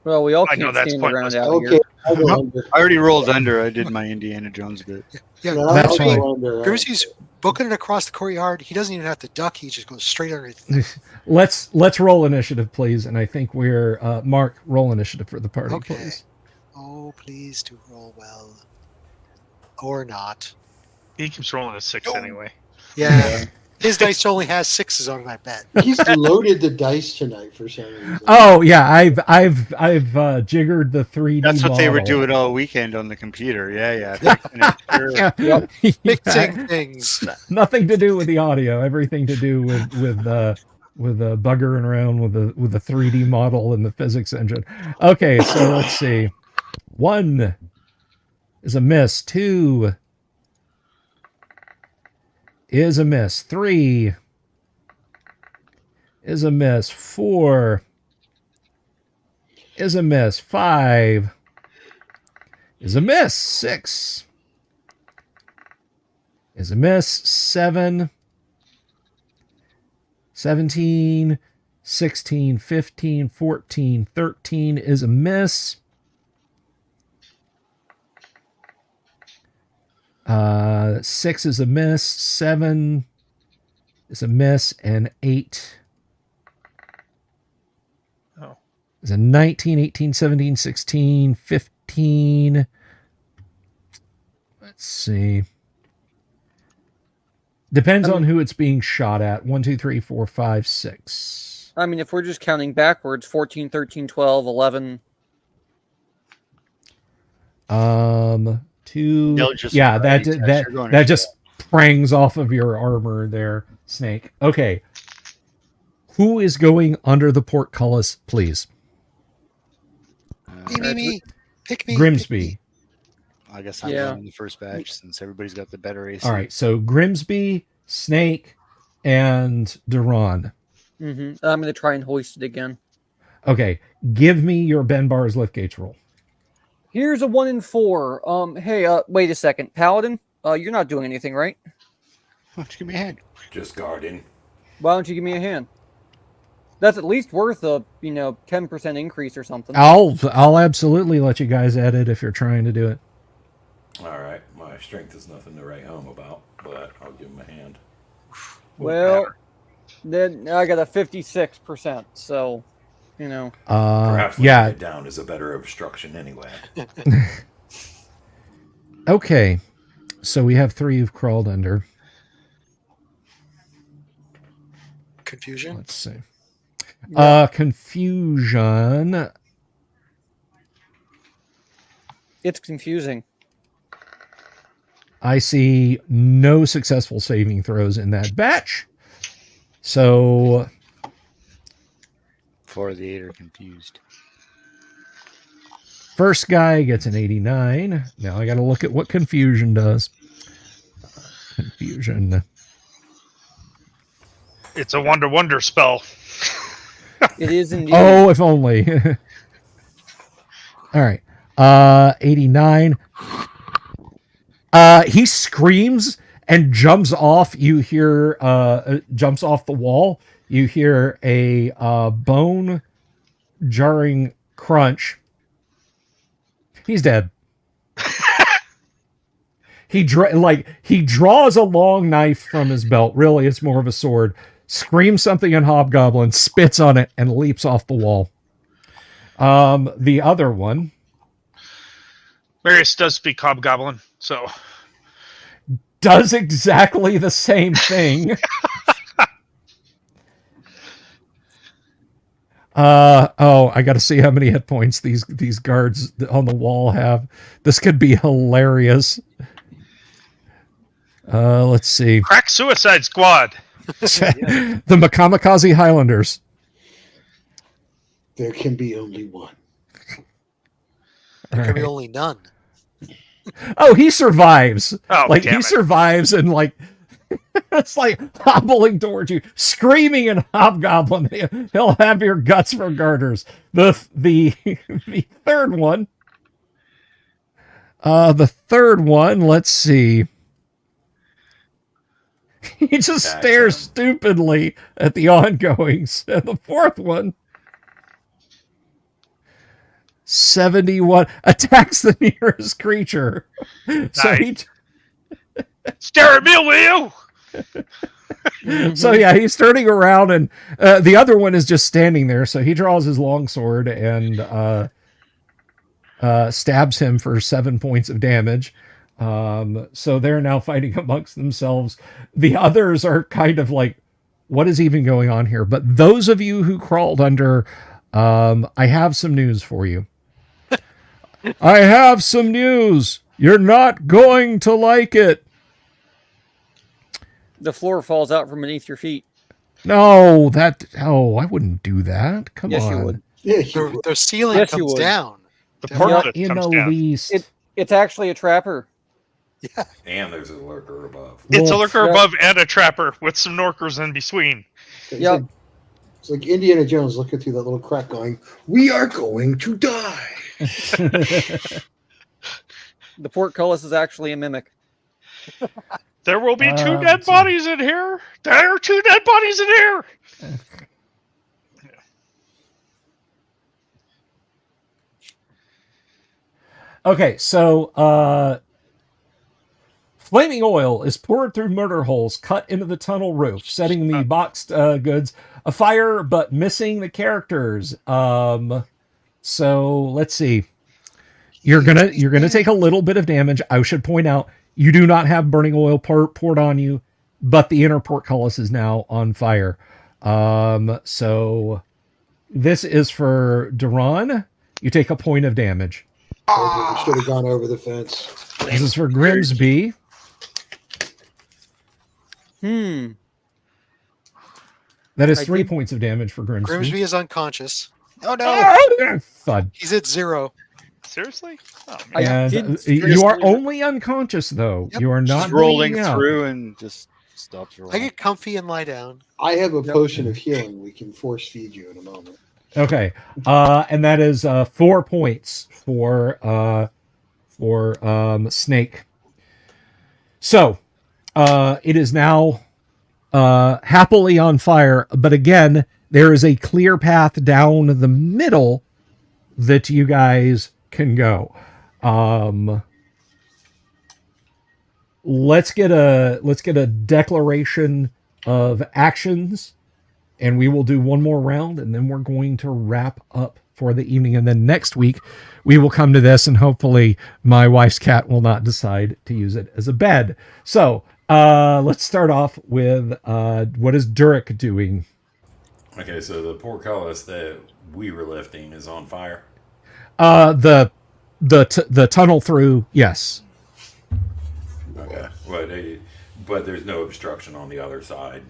Well, we all I know can't that's stand pointless. around out Okay, here. I'll go No. under. I already rolled under. I did my Indiana Jones bit. Yeah, No, That's I'll fine. go under. Grimsey's booking it across the courtyard. He doesn't even have to duck. He just goes straight underneath. Let's roll initiative, please. And I think we're Mark, roll initiative for the party, Okay. please. Oh, please do roll well. Or not. He keeps rolling a 6 anyway. Yeah. His dice only has 6s on it, I bet. He's loaded the dice tonight for some reason. Oh yeah, I've jiggered the 3D. That's what they were model. doing all weekend on the computer. Yeah. Fixing it, sure. Yeah. Yep. Fixing things. Nothing to do with the audio. Everything to do with buggering around with the 3D model and the physics engine. Okay, so let's see. 1 is a miss. 2 is a miss. 3 is a miss. 4 is a miss. 5 is a miss. 6 is a miss. 7, 17, 16, 15, 14, 13 is a miss. 6 is a miss. 7 is a miss. And 8 Oh. is a 19, 18, 17, 16, 15. Let's see. Depends on who it's being shot at. 1, 2, 3, 4, 5, 6. I mean, if we're just counting backwards, 14, 13, 12, 11. 2. They'll just Yeah, that variety test. that You're going that to just prangs off of your armor there, Snake. Okay. Who is going under the portcullis, please? Me. Pick me. Grimsby. I guess I'm Yeah. going in the first batch since everybody's got the better AC. All right, so Grimsby, Snake, and Duran. I'm going to try and hoist it again. Okay, give me your Ben Bar's lift gates roll. Here's a 1 in 4. Hey, wait a second. Paladin, you're not doing anything, right? Why don't you give me a hand? Just guarding. Why don't you give me a hand? That's at least worth a, 10% increase or something. I'll absolutely let you guys edit if you're trying to do it. All right, my strength is nothing to write home about, but I'll give him a hand. Well, then I got a 56%, so, Perhaps yeah. laying it down is a better obstruction anyway. Okay, so we have 3 who've crawled under. Confusion. Let's see. Confusion. It's confusing. I see no successful saving throws in that batch. So 4 of the 8 are confused. first guy gets an 89. Now I got to look at what confusion does. Confusion. It's a wonder spell. It is indeed. Oh, if only. All right. 89. He screams and jumps off. You hear jumps off the wall. You hear a bone jarring crunch. He's dead. He draws a long knife from his belt. Really, it's more of a sword. Screams something in Hobgoblin, spits on it, and leaps off the wall. The other one Marius does speak Hobgoblin, so does exactly the same thing. I got to see how many hit points these guards on the wall have. This could be hilarious. Let's see. Crack Suicide Squad. The Makamikaze Highlanders. There can be only one. There can be Alright. only none. Oh, he survives. Oh, Like damn he it. survives and like it's like hobbling towards you, screaming and hobgoblin. He'll have your guts for garters. The third one. The third one. Let's see. He just stares stupidly at the ongoings. And the fourth one. 71 attacks the nearest creature. So he. Stare at me, will you? So yeah, he's turning around, and the other one is just standing there. So he draws his longsword and stabs him for 7 points of damage. So they're now fighting amongst themselves. The others are kind of like, what is even going on here? But those of you who crawled under, I have some news for you. I have some news. You're not going to like it. The floor falls out from beneath your feet. No, I wouldn't do that. Come Yes, on. you would. Yeah, you would. Their ceiling Yes, you comes would. down. The Definitely. portal In comes the down. least. It's actually a trapper. And there's a lurker above. It's a Well, lurker yeah. above and a trapper with some norkers in between. It's Yep. like, it's like Indiana Jones looking through that little crack going, "We are going to die." The portcullis is actually a mimic. There will be two let's dead see. bodies in here. There are 2 dead bodies in here. Okay, so flaming oil is poured through murder holes cut into the tunnel roof, setting the boxed goods afire, but missing the characters. So let's see. You're gonna take a little bit of damage. I should point out you do not have burning oil poured on you, but the inner portcullis is now on fire. So this is for Duran. You take a point of damage. We should have gone over the fence. This is for Grimsby. That is I 3 think- points of damage for Grimsby. Grimsby is unconscious. Oh no! Thud. He's at 0. Seriously? Oh, I man. And did you are seriously- only unconscious, though. Yep. You are not Just rolling bleeding out. through and just stops I rolling. get comfy and lie down. I have a potion of healing we can force feed you in a moment. Okay, and that is 4 points for Snake. So it is now happily on fire, but again, there is a clear path down the middle that you guys can go. Let's get a declaration of actions, and we will do one more round, and then we're going to wrap up for the evening. And then next week we will come to this, and hopefully my wife's cat will not decide to use it as a bed. So let's start off with what is Durek doing? Okay, so the portcullis that we were lifting is on fire. The tunnel through, yes. Okay, but there's no obstruction on the other side.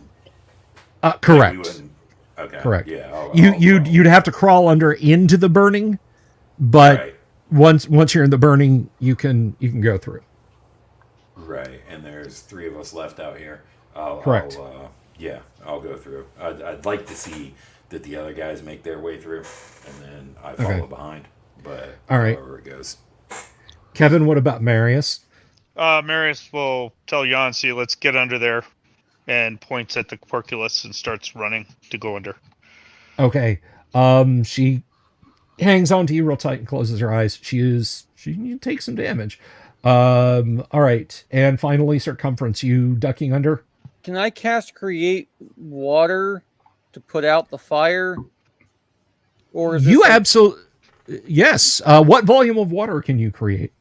We Correct. wouldn't- Okay. Correct. Yeah. You'd have to crawl under into the burning, but Right. once you're in the burning, you can go through. Right, and there's 3 of us left out here. Correct. I'll go through. I'd like to see that the other guys make their way through, and then I follow Okay. behind. But All right. however it goes. Kevin, what about Marius? Marius will tell Yancey, let's get under there, and points at the portcullis and starts running to go under. Okay. She hangs on to you real tight and closes her eyes. She takes some damage. All right. And finally, Circumference, you ducking under? Can I cast Create Water to put out the fire? Or is this You like- absolutely... Yes. What volume of water can you create?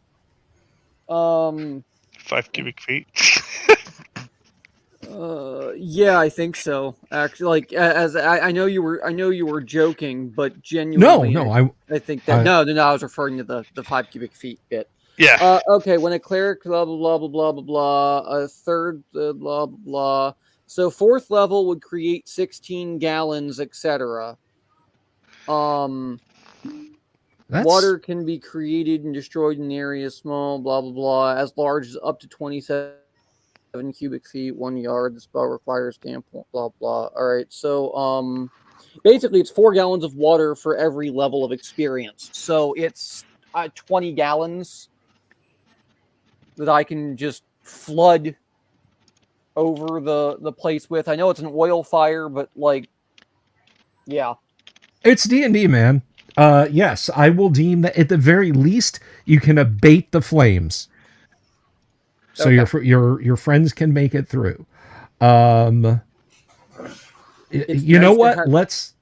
5 cubic feet. Yeah, I think so. Actually, like as I know you were joking, but genuinely, No. I think that no, I was referring to the 5 cubic feet bit. Yeah. Okay, when a cleric, blah blah blah blah blah blah blah, a third, blah blah blah. So fourth level would create 16 gallons, etc. Um, That's Water can be created and destroyed in areas small, blah blah blah, as large as up to 27 cubic feet, 1 yard. The spell requires standpoint, blah blah. All right, so basically it's 4 gallons of water for every level of experience. So it's 20 gallons that I can just flood over the place with. I know it's an oil fire, but like, yeah. it's D&D, man. Yes, I will deem that at the very least you can abate the flames, so Okay. your friends can make it through. Um, It's you know nice to what? have- Let's.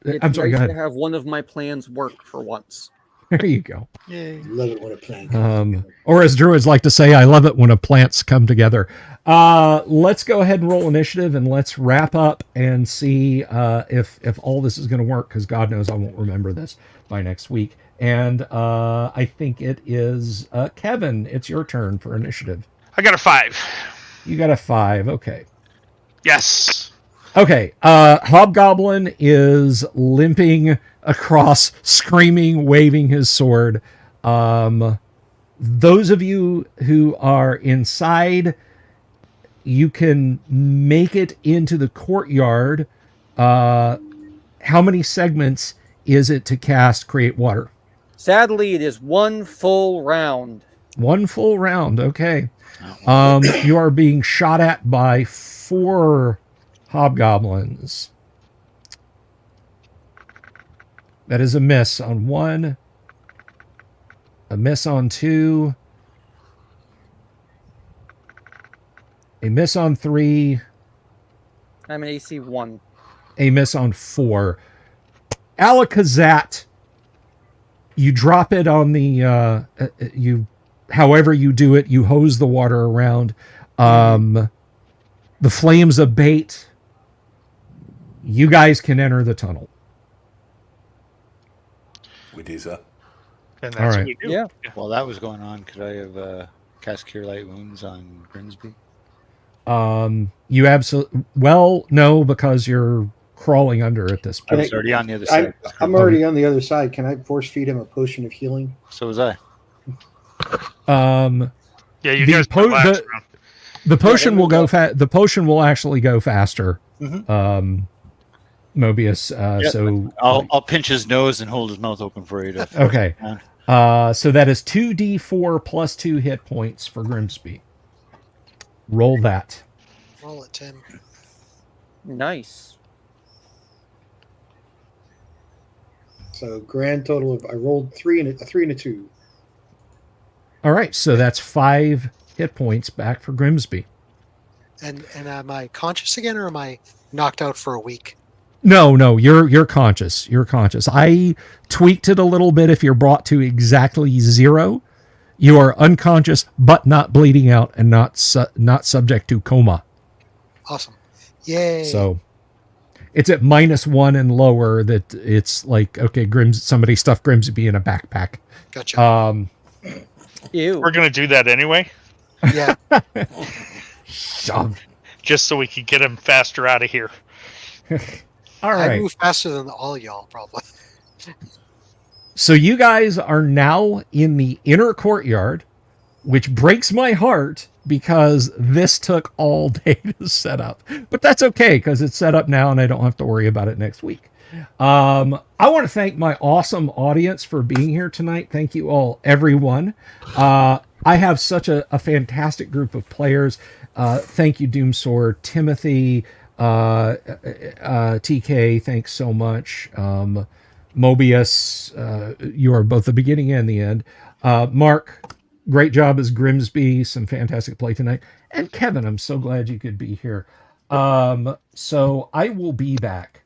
It's I'm sorry. nice Go to ahead. have one of my plans work for once. There you go. Yay. Love it when a plan comes together. Or as druids like to say, I love it when plants come together. Let's go ahead and roll initiative, and let's wrap up and see if all this is going to work, because God knows I won't remember this by next week. And I think it is Kevin. It's your turn for initiative. I got a 5. You got a 5. Okay. Yes. Okay. Hobgoblin is limping across, screaming, waving his sword. Those of you who are inside, you can make it into the courtyard. How many segments is it to cast Create Water? Sadly, it is one full round. One full round. Okay. You are being shot at by 4 hobgoblins. That is a miss on 1, a miss on 2, a miss on 3, I'm an AC 1. a miss on 4. Alakazat, you drop it on the you, however you do it, you hose the water around. The flames abate. You guys can enter the tunnel. We do so. And that's All right. what we do. Yeah. While that was going on, could I have cast Cure Light Wounds on Grimsby? You absolutely, well, no, because you're crawling under at this I point. was already on the other side. I'm already on the other side. Can I force feed him a potion of healing? So was I. Yeah, you The guys po- put last the- round. The potion there will we go go. fast. The potion will actually go faster. Mhm. Mobius. Yep. So I'll pinch his nose and hold his mouth open for you. To okay. So that is 2d4 plus 2 hit points for Grimsby. Roll that. Roll it, Tim. Nice. So grand total of I rolled 3 and a 3 and a 2. All right. So that's 5 hit points back for Grimsby. And am I conscious again, or am I knocked out for a week? No, you're conscious. You're conscious. I tweaked it a little bit. If you're brought to exactly 0, you are unconscious but not bleeding out and not subject to coma. Awesome. Yay. So it's at -1 and lower that it's like, okay, somebody stuffed Grimsby in a backpack. Gotcha. Ew. We're gonna do that anyway, Yeah. Shove. just so we can get him faster out of here. All I right. move faster than all y'all, probably. So you guys are now in the inner courtyard, which breaks my heart because this took all day to set up. But that's okay, because it's set up now and I don't have to worry about it next week. I want to thank my awesome audience for being here tonight. Thank you all, everyone. I have such a fantastic group of players. Thank you, Doomsword, Timothy, TK, thanks so much. Mobius, you are both the beginning and the end. Mark, great job as Grimsby, some fantastic play tonight. And Kevin, I'm so glad you could be here. So I will be back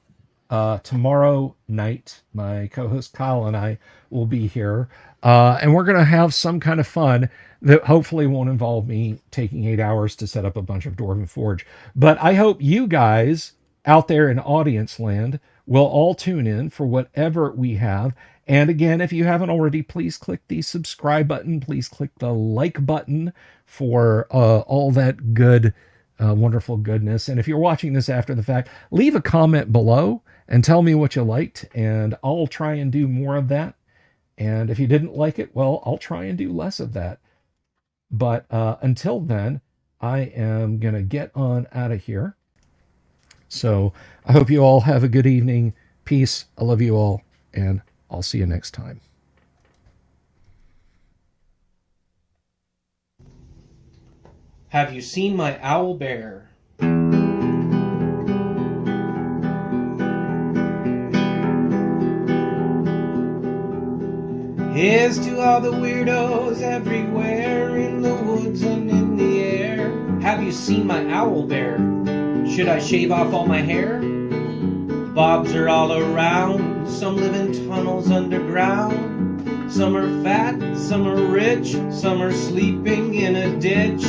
tomorrow night. My co-host Kyle and I will be here, and we're going to have some kind of fun that hopefully won't involve me taking 8 hours to set up a bunch of Dwarven Forge. But I hope you guys out there in audience land we'll all tune in for whatever we have. And again, if you haven't already, please click the subscribe button. Please click the like button for all that good, wonderful goodness. And if you're watching this after the fact, leave a comment below and tell me what you liked, and I'll try and do more of that. And if you didn't like it, well, I'll try and do less of that. But until then, I am going to get on out of here. So I hope you all have a good evening. Peace. I love you all, and I'll see you next time. Have you seen my owl bear? Here's to all the weirdos everywhere, in the woods and in the air. Have you seen my owl bear? Should I shave off all my hair? Bobs are all around, some live in tunnels underground. Some are fat, some are rich, some are sleeping in a ditch.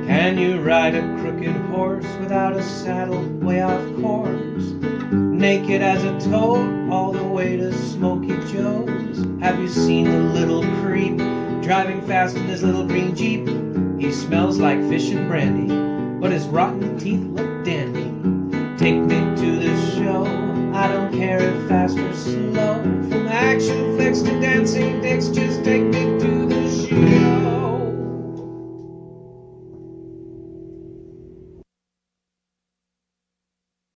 Can you ride a crooked horse without a saddle, way off course? Naked as a toad, all the way to Smoky Joe's. Have you seen the little creep driving fast in his little green Jeep? He smells like fish and brandy, but his rotten teeth look dandy. Take me to the show, I don't care if fast or slow. From action flicks to dancing dicks, just take